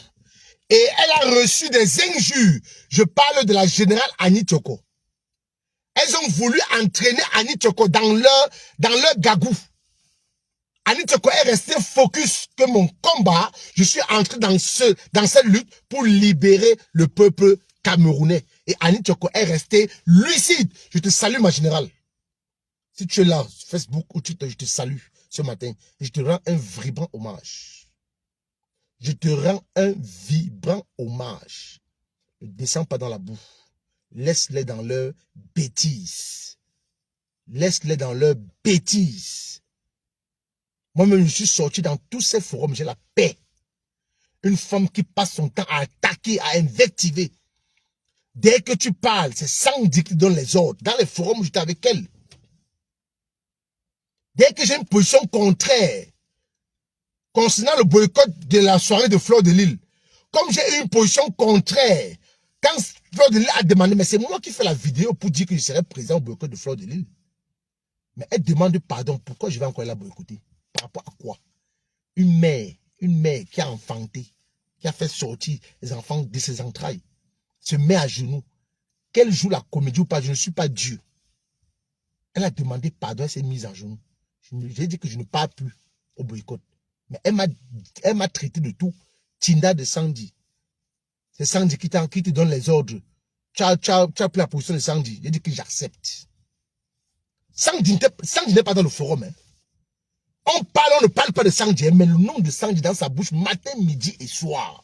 S1: Et elle a reçu des injures. Je parle de la générale Annie Tchoko. Elles ont voulu entraîner Annie Tchoko dans leur gagou. Annie Tchoko est restée focus que mon combat, je suis entré dans cette lutte pour libérer le peuple camerounais. Et Annie Tchoko est restée lucide. Je te salue, ma générale. Si tu es là, Facebook, ou je te salue ce matin. Et je te rends un vibrant hommage. Je te rends un vibrant hommage. Ne descends pas dans la boue. Laisse-les dans leur bêtise. Laisse-les dans leur bêtise. Moi-même, je suis sorti dans tous ces forums, j'ai la paix. Une femme qui passe son temps à attaquer, à invectiver. Dès que tu parles, c'est Sandy qui donne les ordres. Dans les forums, j'étais avec elle. Dès que j'ai une position contraire, concernant le boycott de la soirée de Fleur de Lille, comme j'ai eu une position contraire, quand Fleur de Lille a demandé, mais c'est moi qui fais la vidéo pour dire que je serai présent au boycott de Fleur de Lille. Mais elle demande pardon, pourquoi je vais encore la boycotter? Par rapport à quoi? Une mère qui a enfanté, qui a fait sortir les enfants de ses entrailles, se met à genoux. Qu'elle joue la comédie ou pas, je ne suis pas Dieu. Elle a demandé pardon, elle s'est mise à genoux. J'ai dit que je ne pars plus au boycott. Mais elle m'a traité de tout. Tinda de Sandy. C'est Sandy qui te donne les ordres. Tu as pris la position de Sandy. J'ai dit que j'accepte. Sandy n'est pas dans le forum. Hein. On ne parle pas de Sandy, mais le nom de Sandy dans sa bouche matin, midi et soir.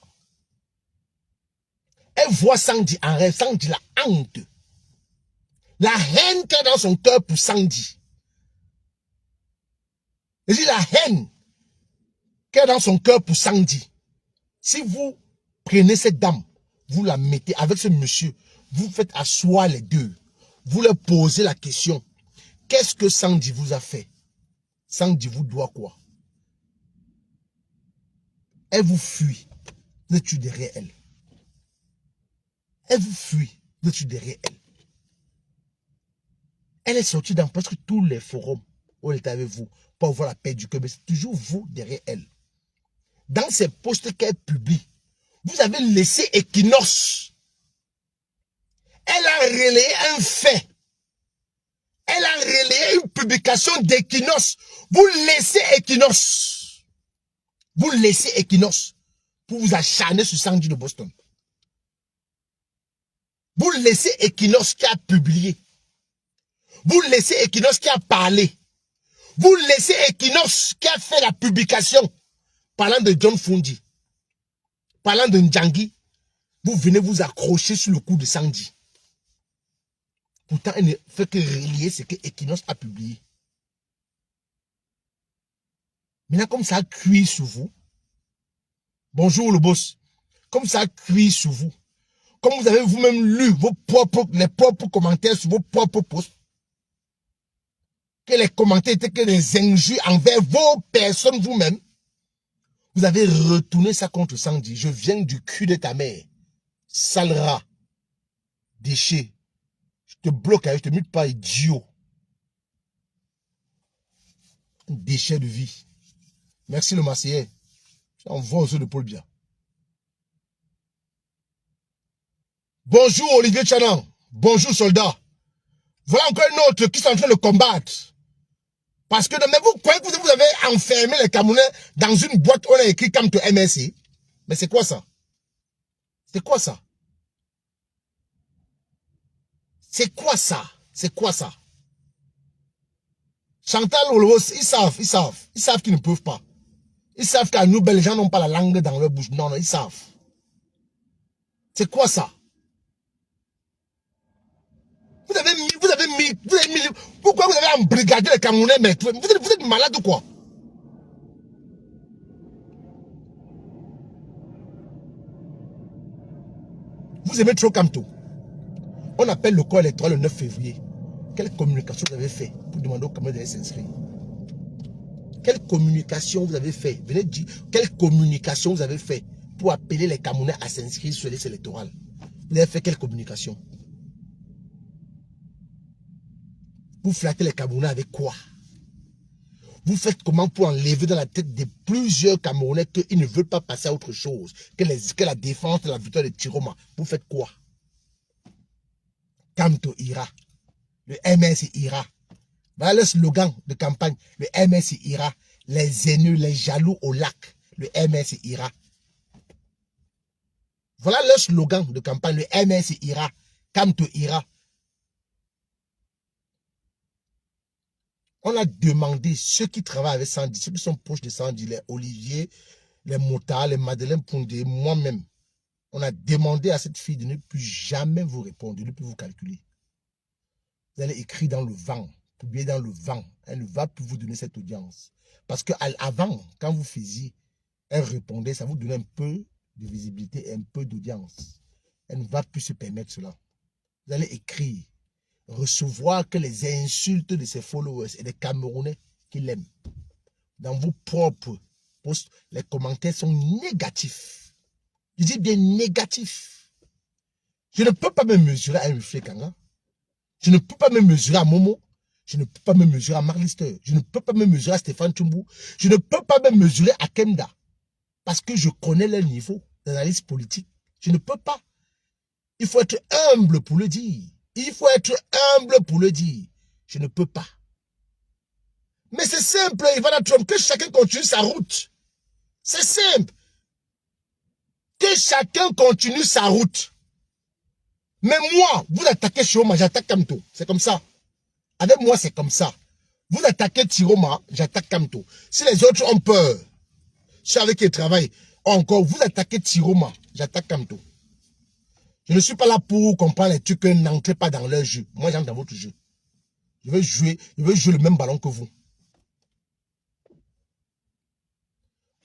S1: Elle voit Sandy en rêve. Sandy la honte. La haine qu'elle a dans son cœur pour Sandy. Je dis la haine qu'elle a dans son cœur pour Sandy. Si vous prenez cette dame, vous la mettez avec ce monsieur, vous faites asseoir les deux. Vous leur posez la question. Qu'est-ce que Sandy vous a fait? Sandy vous doit quoi? Elle vous fuit. Vous êtes derrière elle. Elle vous fuit. Vous êtes derrière elle. Elle est sortie dans presque tous les forums où elle était avec vous pour avoir la paix du cœur. Mais c'est toujours vous derrière elle. Dans ces posts qu'elle publie, vous avez laissé Equinox. Elle a relayé un fait. Elle a relayé une publication d'Equinox. Vous laissez Equinox. Vous laissez Equinox pour vous acharner sur Sandy de Boston. Vous laissez Equinox qui a publié. Vous laissez Equinox qui a parlé. Vous laissez Equinox qui a fait la publication parlant de John Fundi, parlant de Ndjangi. Vous venez vous accrocher sur le coup de Sandy. Pourtant, elle ne fait que relier ce que Equinox a publié. Maintenant, comme ça a cuit sur vous, bonjour le boss, comme ça a cuit sur vous, comme vous avez vous-même lu les propres commentaires sur vos propres posts, que les commentaires étaient que des injures envers vos personnes vous-même, vous avez retourné ça contre Sandy. Je viens du cul de ta mère. Sale rat. Déchet. Je te bloque, je te mute pas, idiot. Déchet de vie. Merci le Marseillais. J'envoie aux œufs de Paul Biya. Bonjour Olivier Tchanan. Bonjour soldat. Voilà encore un autre qui est en train de combattre. Parce que mais vous croyez que vous avez enfermé les Camerounais dans une boîte où on a écrit comme to MSC? Mais c'est quoi ça? C'est quoi ça? C'est quoi ça? C'est quoi ça? Chantal Olivos, ils savent qu'ils ne peuvent pas. Ils savent qu'à nous, les gens n'ont pas la langue dans leur bouche. Non, non, ils savent. C'est quoi ça? Vous avez mis, pourquoi vous avez embrigadé les Camerounais, mais vous êtes malade ou quoi? Vous aimez trop Kamto. On appelle le corps électoral le 9 février. Quelle communication vous avez fait pour demander au Camerounais d'aller s'inscrire? Quelle communication vous avez fait? Venez dire, quelle communication vous avez fait pour appeler les Camerounais à s'inscrire sur les listes électorales? Vous avez fait quelle communication? Vous flattez les Camerounais avec quoi? Vous faites comment pour enlever dans la tête de plusieurs Camerounais qu'ils ne veulent pas passer à autre chose que la défense de la victoire de Tiroma? Vous faites quoi? Kamto ira. Le MS ira. Voilà le slogan de campagne. Le MS ira. Les haineux, les jaloux au lac. Le MS ira. Voilà le slogan de campagne. Le MS ira. Kamto ira. On a demandé ceux qui travaillent avec Sandy, ceux qui sont proches de Sandy, les Olivier, les Motards, les Madeleine Pondé, moi-même. On a demandé à cette fille de ne plus jamais vous répondre, de ne plus vous calculer. Vous allez écrire dans le vent, publier dans le vent. Elle ne va plus vous donner cette audience. Parce qu'avant, quand vous faisiez, elle répondait, ça vous donnait un peu de visibilité et un peu d'audience. Elle ne va plus se permettre cela. Vous allez écrire, recevoir que les insultes de ses followers et des Camerounais qui l'aiment. Dans vos propres posts, les commentaires sont négatifs. Je dis bien négatifs. Je ne peux pas me mesurer à Mufle Kanga. Je ne peux pas me mesurer à Momo. Je ne peux pas me mesurer à Marlister. Je ne peux pas me mesurer à Stéphane Tchoumbou. Je ne peux pas me mesurer à Kemda. Parce que je connais leur niveau d'analyse politique. Je ne peux pas. Il faut être humble pour le dire. Il faut être humble pour le dire. Je ne peux pas. Mais c'est simple, Ivana Trump, que chacun continue sa route. C'est simple. Que chacun continue sa route. Mais moi, vous attaquez Chiroma, j'attaque Kamto. C'est comme ça. Avec moi, c'est comme ça. Vous attaquez Tiroma, j'attaque Kamto. Si les autres ont peur, ceux avec qui ils travaillent, encore, vous attaquez Tiroma, j'attaque Kamto. Je ne suis pas là pour comprendre les trucs que n'entrez pas dans leur jeu. Moi, j'entre dans votre jeu. Je veux jouer le même ballon que vous.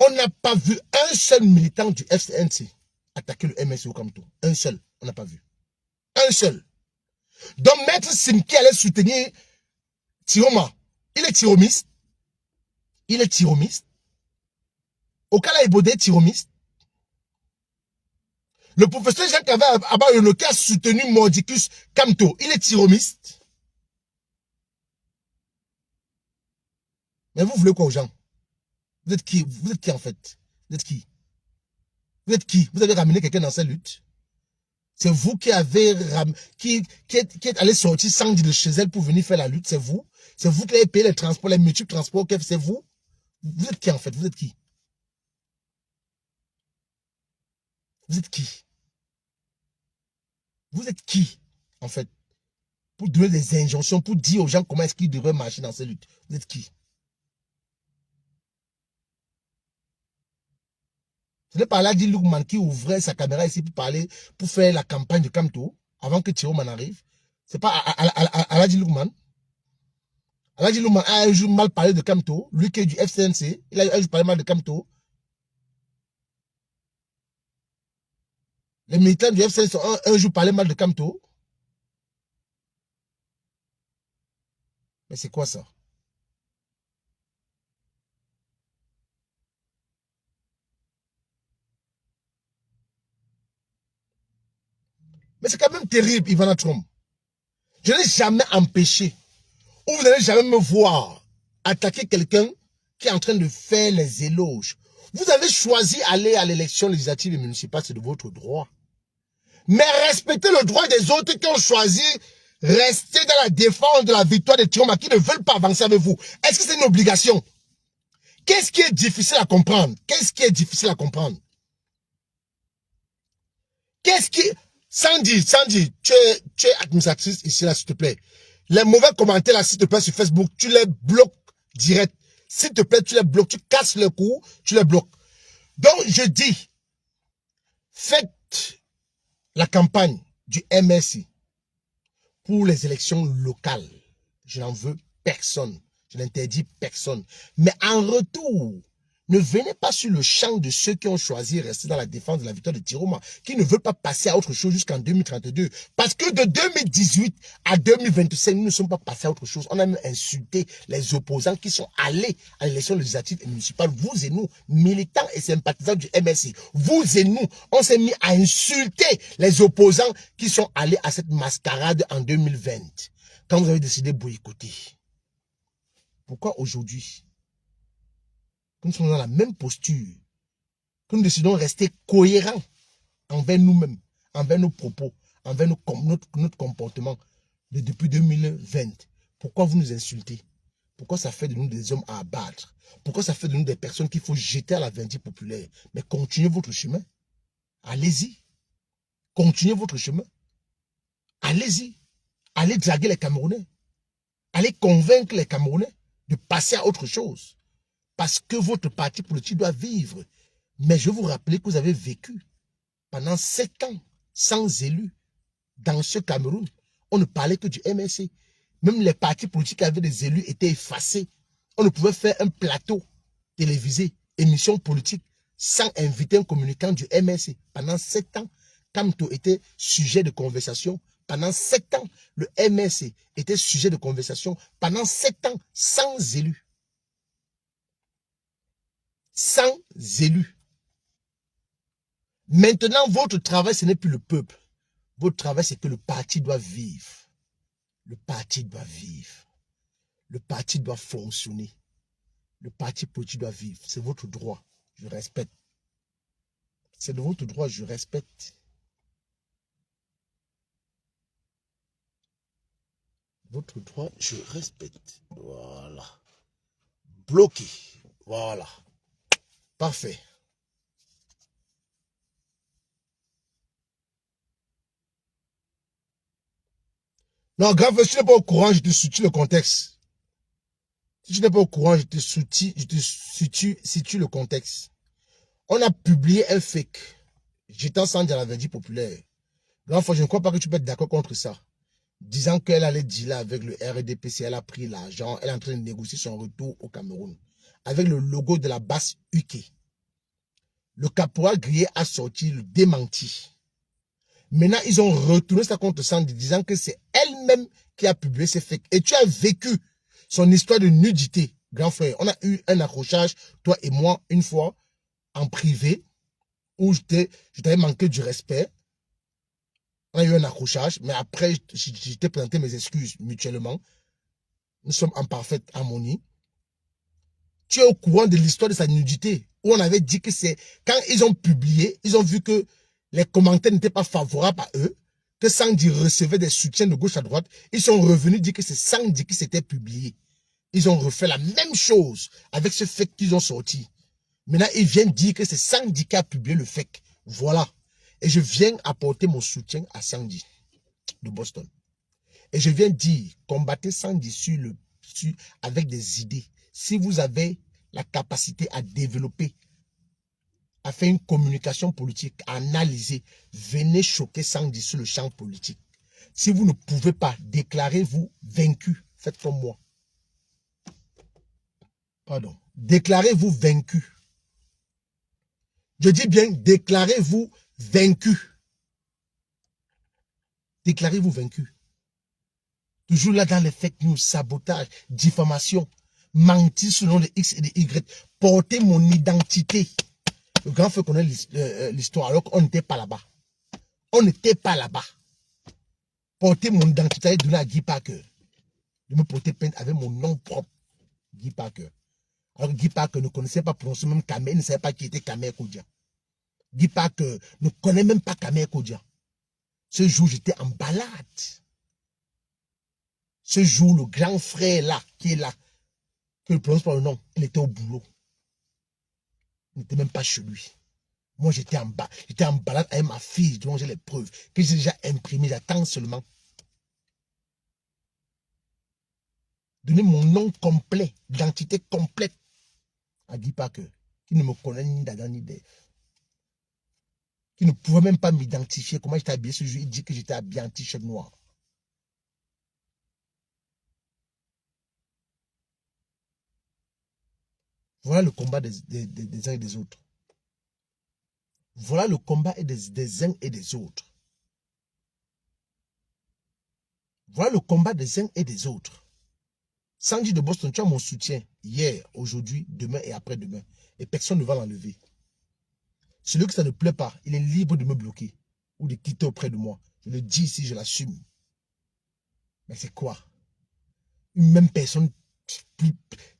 S1: On n'a pas vu un seul militant du FCNC attaquer le MSC au Kamto. Un seul. On n'a pas vu. Un seul. Donc, Maître Simki allait soutenir Tiroma. Il est tiromiste. Il est tiromiste. Okala Ebode est tiromiste. Le professeur Jean-Clavé Abayono qui a soutenu Mordicus Kamto, il est tiromiste. Mais vous voulez quoi aux gens? Vous êtes qui? Vous êtes qui en fait? Vous êtes qui? Vous êtes qui? Vous avez ramené quelqu'un dans cette lutte? C'est vous qui avez qui êtes allé sortir Sandy de chez elle pour venir faire la lutte, c'est vous? C'est vous qui avez payé les transports, les multiples transports, c'est vous? Vous êtes qui en fait? Vous êtes qui? Vous êtes qui? Vous êtes qui en fait? Pour donner des injonctions, pour dire aux gens comment est-ce qu'ils devraient marcher dans cette lutte. Vous êtes qui? Ce n'est pas Aladji Lukman qui ouvrait sa caméra ici pour parler, pour faire la campagne de Kamto, avant que Tiroma n'arrive. C'est pas Aladji Lukman. Aladji Lukman a un jour mal parlé de Kamto. Lui qui est du FCNC, il a un jour parlé mal de Kamto. Les militants du FCNC ont un jour parlé mal de Kamto. Mais c'est quoi ça? Mais c'est quand même terrible, Ivana Trump. Je n'ai jamais empêché, ou vous n'allez jamais me voir attaquer quelqu'un qui est en train de faire les éloges. Vous avez choisi aller à l'élection législative et municipale, c'est de votre droit. Mais respectez le droit des autres qui ont choisi rester dans la défense de la victoire de Tiroma, qui ne veulent pas avancer avec vous. Est-ce que c'est une obligation? Qu'est-ce qui est difficile à comprendre? Qu'est-ce qui est difficile à comprendre? Qu'est-ce qui... Sandy, tu es administratrice ici, là, s'il te plaît. Les mauvais commentaires, là, s'il te plaît, sur Facebook, tu les bloques direct. S'il te plaît, tu les bloques. Tu casses le cou, tu les bloques. Donc, je dis, faites la campagne du MSI pour les élections locales. Je n'en veux personne. Je n'interdis personne. Mais en retour, Ne venez pas sur le champ de ceux qui ont choisi de rester dans la défense de la victoire de Tiroma, qui ne veulent pas passer à autre chose jusqu'en 2032. Parce que de 2018 à 2025, nous ne sommes pas passés à autre chose. On a même insulté les opposants qui sont allés à l'élection législative et municipale. Vous et nous, militants et sympathisants du MSI, vous et nous, on s'est mis à insulter les opposants qui sont allés à cette mascarade en 2020. Quand vous avez décidé de boycotter. Pourquoi aujourd'hui, que nous sommes dans la même posture, que nous décidons de rester cohérents envers nous-mêmes, envers nos propos, envers notre comportement depuis 2020. Pourquoi vous nous insultez? Pourquoi ça fait de nous des hommes à abattre? Pourquoi ça fait de nous des personnes qu'il faut jeter à la vindicte populaire? Mais continuez votre chemin. Allez-y. Continuez votre chemin. Allez-y. Allez draguer les Camerounais. Allez convaincre les Camerounais de passer à autre chose. Parce que votre parti politique doit vivre. Mais je vous rappelle que vous avez vécu pendant 7 ans sans élus dans ce Cameroun. On ne parlait que du MSC. Même les partis politiques qui avaient des élus étaient effacés. On ne pouvait faire un plateau télévisé, émission politique, sans inviter un communicant du MSC. Pendant 7 ans, Kamto était sujet de conversation. Pendant 7 ans, le MSC était sujet de conversation. Pendant 7 ans, sans élus. Sans élus. Maintenant, votre travail, ce n'est plus le peuple. Votre travail, c'est que le parti doit vivre. Le parti doit vivre. Le parti doit fonctionner. Le parti politique doit vivre. C'est votre droit. Je respecte. C'est de votre droit, je respecte. Votre droit, je respecte. Voilà. Bloqué. Voilà. Parfait. Non, grave, si tu n'es pas au courant, je te situe le contexte. Si tu n'es pas au courant, je te situe le contexte. On a publié un fake. J'étais ensemble dans la vindicte populaire. Grave, je ne crois pas que tu peux être d'accord contre ça. Disant qu'elle allait dealer avec le RDPC, elle a pris l'argent, elle est en train de négocier son retour au Cameroun. Avec le logo de la base UK. Le caporal Grier a sorti le démenti. Maintenant, ils ont retourné ça contre Sandy, disant que c'est elle-même qui a publié ces fakes. Et tu as vécu son histoire de nudité, grand frère. On a eu un accrochage, toi et moi, une fois, en privé, où je t'avais manqué du respect. On a eu un accrochage, mais après, je t'ai présenté mes excuses mutuellement. Nous sommes en parfaite harmonie. Tu es au courant de l'histoire de sa nudité, où on avait dit que c'est... Quand ils ont publié, ils ont vu que les commentaires n'étaient pas favorables à eux, que Sandy recevait des soutiens de gauche à droite. Ils sont revenus dire que c'est Sandy qui s'était publié. Ils ont refait la même chose avec ce fake qu'ils ont sorti. Maintenant, ils viennent dire que c'est Sandy qui a publié le fake. Voilà. Et je viens apporter mon soutien à Sandy de Boston. Et je viens dire, combattez Sandy avec des idées. Si vous avez la capacité à développer, à faire une communication politique, à analyser, venez choquer Sandy sur le champ politique. Si vous ne pouvez pas, déclarez-vous vaincu. Faites comme moi. Pardon. Déclarez-vous vaincu. Je dis bien, déclarez-vous vaincu. Déclarez-vous vaincu. Toujours là dans les fake news, sabotage, diffamation, mentir selon les X et les Y, porter mon identité. Le grand frère connaît l'histoire alors qu'on n'était pas là-bas. On n'était pas là-bas. Porter mon identité et donner à Guy Parker. De me porter plainte avec mon nom propre, Guy Parker. Alors Guy Parker ne connaissait pas prononcer même Kamer, il ne savait pas qui était Kamer Kodia. Guy Parker ne connaît même pas Kamer Kodia. Ce jour, j'étais en balade. Ce jour, le grand frère là, qui est là, que je ne prononce pas le nom, il était au boulot. Il n'était même pas chez lui. Moi, j'étais en balade avec ma fille, dont j'ai les preuves, que j'ai déjà imprimées, j'attends seulement. Donner mon nom complet, l'identité complète à Guy Parker, qui ne me connaît ni d'Adam ni d'Ève. Qui ne pouvait même pas m'identifier comment j'étais habillé ce jour. Il dit que j'étais habillé en t-shirt noir. Voilà le combat des uns et des autres. Voilà le combat des uns et des autres. Voilà le combat des uns et des autres. Sandy de Boston, tu as mon soutien hier, aujourd'hui, demain et après-demain. Et personne ne va l'enlever. Celui que ça ne plaît pas, il est libre de me bloquer ou de quitter auprès de moi. Je le dis ici, je l'assume. Mais c'est quoi? Une même personne,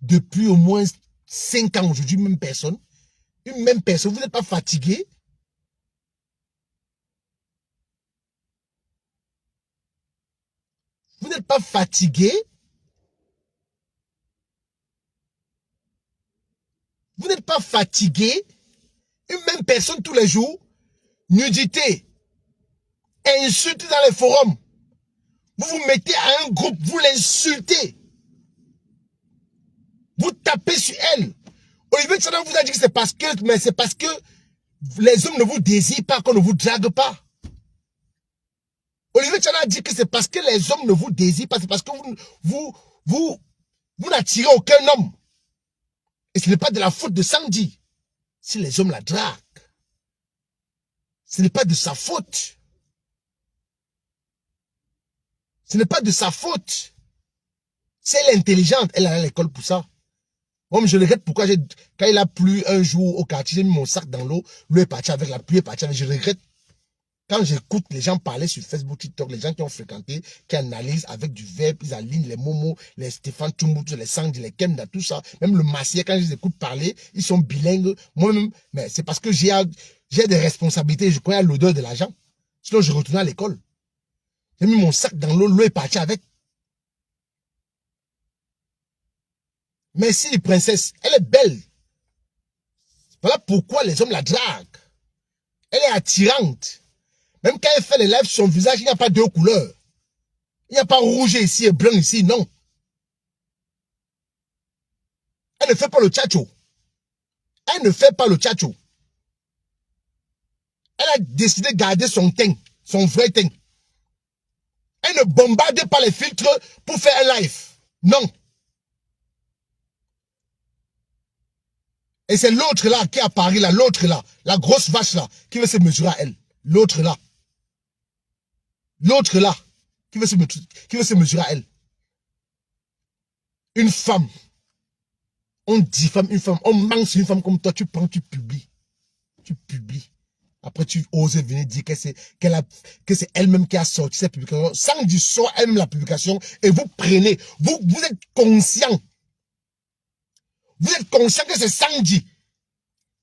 S1: depuis au moins 5 ans aujourd'hui, une même personne. Une même personne, vous n'êtes pas fatigué? Vous n'êtes pas fatigué? Vous n'êtes pas fatigué? Une même personne tous les jours? Nudité, insulte dans les forums. Vous vous mettez à un groupe, vous l'insultez. Vous tapez sur elle. Olivier Tchana vous a dit que c'est parce que, mais c'est parce que les hommes ne vous désirent pas, qu'on ne vous drague pas. Olivier Tchana a dit que c'est parce que les hommes ne vous désirent pas, c'est parce que vous n'attirez aucun homme. Et ce n'est pas de la faute de Sandy. Si les hommes la draguent, ce n'est pas de sa faute. Ce n'est pas de sa faute. Si elle est intelligente, elle est à l'école pour ça. Moi, je regrette pourquoi quand il a plu un jour au quartier, j'ai mis mon sac dans l'eau, l'eau est partie avec, la pluie est partie avec. Je regrette. Quand j'écoute les gens parler sur Facebook, TikTok, les gens qui ont fréquenté, qui analysent avec du verbe, ils alignent les Momo, les Stéphane Tchoumboutou, les Sandy, les Kemda, tout ça. Même le Massier, quand je les écoute parler, ils sont bilingues. Moi-même, mais c'est parce que j'ai des responsabilités, je connais l'odeur de l'argent. Sinon, je retourne à l'école. J'ai mis mon sac dans l'eau, l'eau est partie avec. Merci, princesse. Elle est belle. Voilà pourquoi les hommes la draguent. Elle est attirante. Même quand elle fait les lives sur son visage, il n'y a pas deux couleurs. Il n'y a pas rouge ici et blanc ici, non. Elle ne fait pas le tchatcho. Elle ne fait pas le tchatcho. Elle a décidé de garder son teint, son vrai teint. Elle ne bombarde pas les filtres pour faire un live. Non. Et c'est l'autre là qui est à Paris, là, l'autre là, la grosse vache là, qui veut se mesurer à elle. L'autre là. L'autre là, qui veut se mesurer à elle. Une femme. On diffame une femme, on manque sur une femme comme toi, tu prends, tu publies. Tu publies. Après, tu oses venir dire que c'est elle-même qui a sorti cette publication. Sandy sort elle-même la publication et vous prenez. Vous êtes conscient. Vous êtes conscient que c'est Sandy.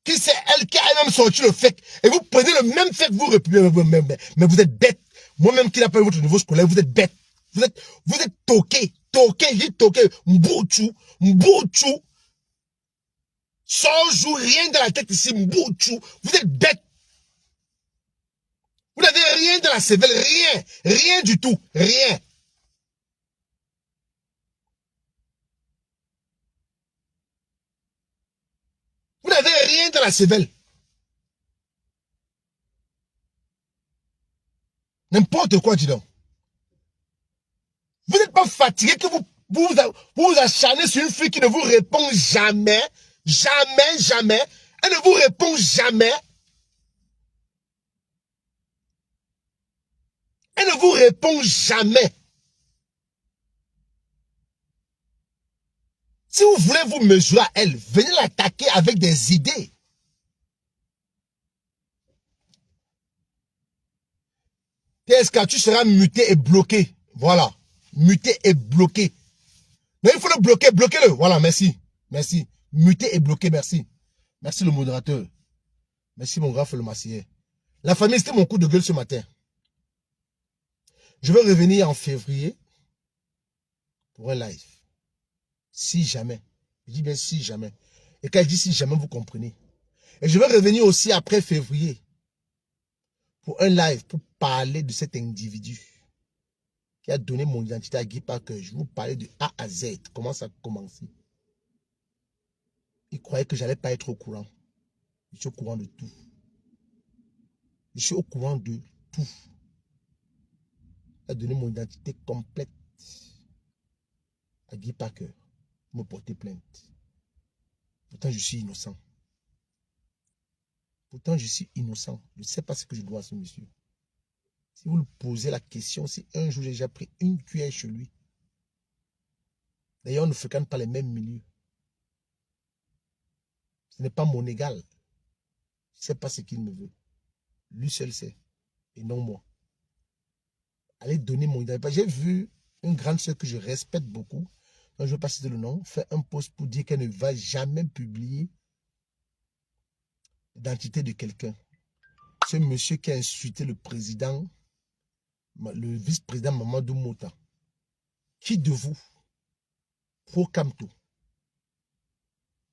S1: Que c'est elle qui a elle-même sorti le fake. Et vous prenez le même fake, vous republiez. Mais vous êtes bête. Moi-même qui n'a pas eu votre niveau scolaire, vous êtes bête. Vous êtes toqué. Toqué. Mbouchou. Sans joue rien dans la tête ici, Mbouchou. Vous êtes bête. Vous n'avez rien dans la cervelle, rien. Rien du tout. Rien. Vous n'avez rien dans la cervelle. N'importe quoi, dis donc. Vous n'êtes pas fatigué que vous acharnez sur une fille qui ne vous répond jamais. Jamais. Elle ne vous répond jamais. Elle ne vous répond jamais. Si vous voulez vous mesurer à elle, venez l'attaquer avec des idées. TSK, tu seras muté et bloqué. Voilà. Muté et bloqué. Mais il faut le bloquer, bloquez-le. Voilà, merci. Merci. Muté et bloqué, merci. Merci le modérateur. Merci mon grand le massier. La famille, c'était mon coup de gueule ce matin. Je vais revenir en février pour un live. Si jamais. Je dis bien si jamais. Et quand je dis si jamais, vous comprenez. Et je vais revenir aussi après février pour un live pour parler de cet individu qui a donné mon identité à Guy Parker. Je vais vous parler de A à Z. Comment ça a commencé. Il croyait que je n'allais pas être au courant. Je suis au courant de tout. Je suis au courant de tout. Il a donné mon identité complète à Guy Parker. Me porter plainte. Pourtant, je suis innocent. Pourtant, je suis innocent. Je ne sais pas ce que je dois à ce monsieur. Si vous lui posez la question, si un jour j'ai déjà pris une cuillère chez lui. D'ailleurs, on ne fréquente pas les mêmes milieux. Ce n'est pas mon égal. Je ne sais pas ce qu'il me veut. Lui seul sait. Et non moi. Allez donner mon identité. J'ai vu une grande sœur que je respecte beaucoup, dont je ne veux pas citer le nom, faire un post pour dire qu'elle ne va jamais publier l'identité de quelqu'un. Ce monsieur qui a insulté le président, le vice-président Mamadou Mota. Qui de vous, pro Kamto,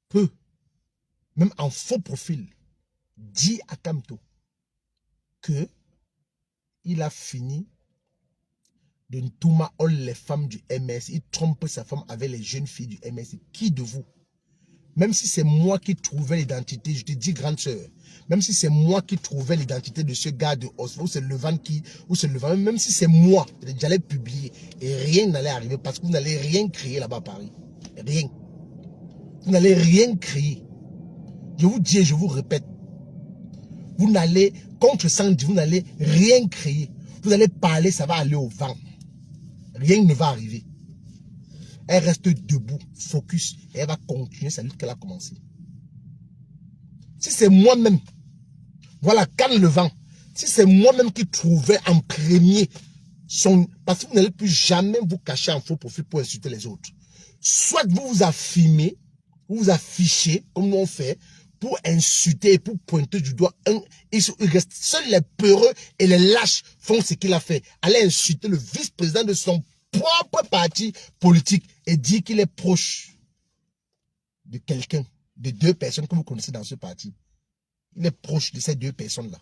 S1: peut, même en faux profil, dire à Kamto que il a fini de Ntouma les femmes du MS, il trompe sa femme avec les jeunes filles du MS. Qui de vous? Même si c'est moi qui trouvais l'identité, je te dis grande sœur, même si c'est moi qui trouvais l'identité de ce gars de Oslo, ou c'est Levan qui, ou c'est Levan, même si c'est moi, j'allais publier et rien n'allait arriver parce que vous n'allez rien créer là-bas à Paris. Rien. Vous n'allez rien créer. Je vous dis et je vous répète, vous n'allez, contre Sandy, vous n'allez rien créer. Vous allez parler, ça va aller au vent. Rien ne va arriver. Elle reste debout, focus, et elle va continuer sa lutte qu'elle a commencé. Si c'est moi-même, voilà, calme le vent. Si c'est moi-même qui trouvais en premier son... Parce que vous n'allez plus jamais vous cacher en faux profil pour insulter les autres. Soit vous vous affirmez, vous vous affichez, comme nous on fait, pour insulter et pour pointer du doigt un. Seuls les peureux et les lâches font ce qu'il a fait. Aller insulter le vice-président de son propre parti politique et dire qu'il est proche de quelqu'un, de deux personnes que vous connaissez dans ce parti. Il est proche de ces deux personnes-là.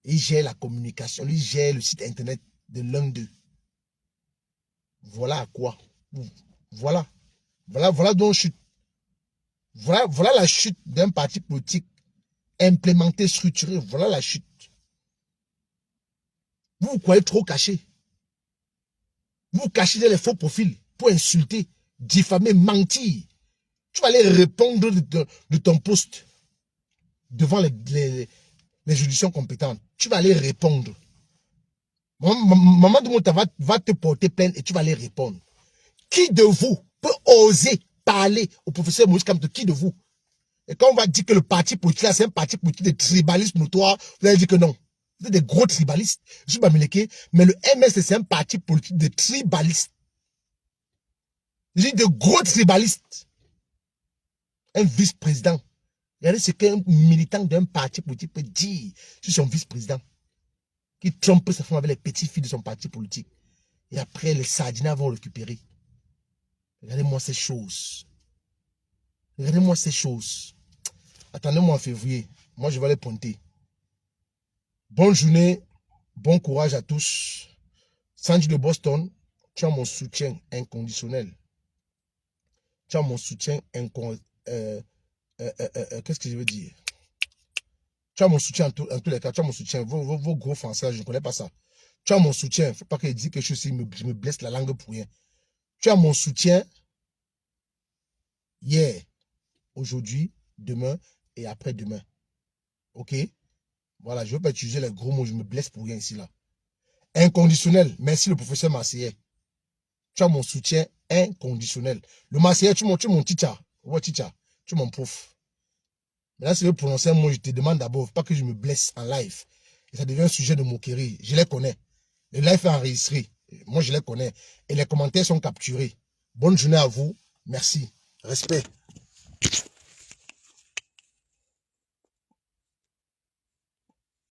S1: Il gère la communication, il gère le site internet de l'un d'eux. Voilà à quoi. Voilà donc chute. Voilà la chute d'un parti politique implémenté, structuré. Voilà la chute. Vous vous croyez trop caché. Vous vous cachez dans les faux profils pour insulter, diffamer, mentir. Tu vas aller répondre de ton poste devant les juridictions compétentes. Tu vas aller répondre. Maman de Mota va te porter plainte et tu vas aller répondre. Qui de vous peut oser parler au professeur Moïse Kamto? Qui de vous? Et quand on va dire que le parti politique là, c'est un parti politique de tribalistes notoires, vous allez dire que non. Vous êtes des gros tribalistes. Je suis Bamileke, mais le MS, c'est un parti politique de tribalistes. Je dis de gros tribalistes. Un vice-président. Regardez ce qu'un militant d'un parti politique peut dire sur son vice-président. Qui trompe sa femme avec les petites filles de son parti politique. Et après, les sardinats vont le récupérer. Regardez-moi ces choses. Regardez-moi ces choses. Attendez-moi en février. Moi, je vais les pointer. Bonne journée. Bon courage à tous. Sandy de Boston, tu as mon soutien inconditionnel. Tu as mon soutien inconditionnel. Qu'est-ce que je veux dire? Tu as mon soutien en tous les cas. Tu as mon soutien. Vos gros français, je ne connais pas ça. Tu as mon soutien. Il ne faut pas qu'il dise quelque chose, je me blesse la langue pour rien. Tu as mon soutien hier, aujourd'hui, demain et après-demain. Ok? Voilà, je ne veux pas utiliser les gros mots, je me blesse pour rien ici, là. Inconditionnel. Merci le professeur Marseillais. Tu as mon soutien inconditionnel. Le Marseillais, tu es mon teacher. Ouais, teacher. Tu es mon prof. Mais là, si je veux prononcer un mot, je te demande d'abord, pas que je me blesse en live. Et ça devient un sujet de moquerie. Je les connais. Le live est enregistré. Moi, je les connais. Et les commentaires sont capturés. Bonne journée à vous. Merci. Respect.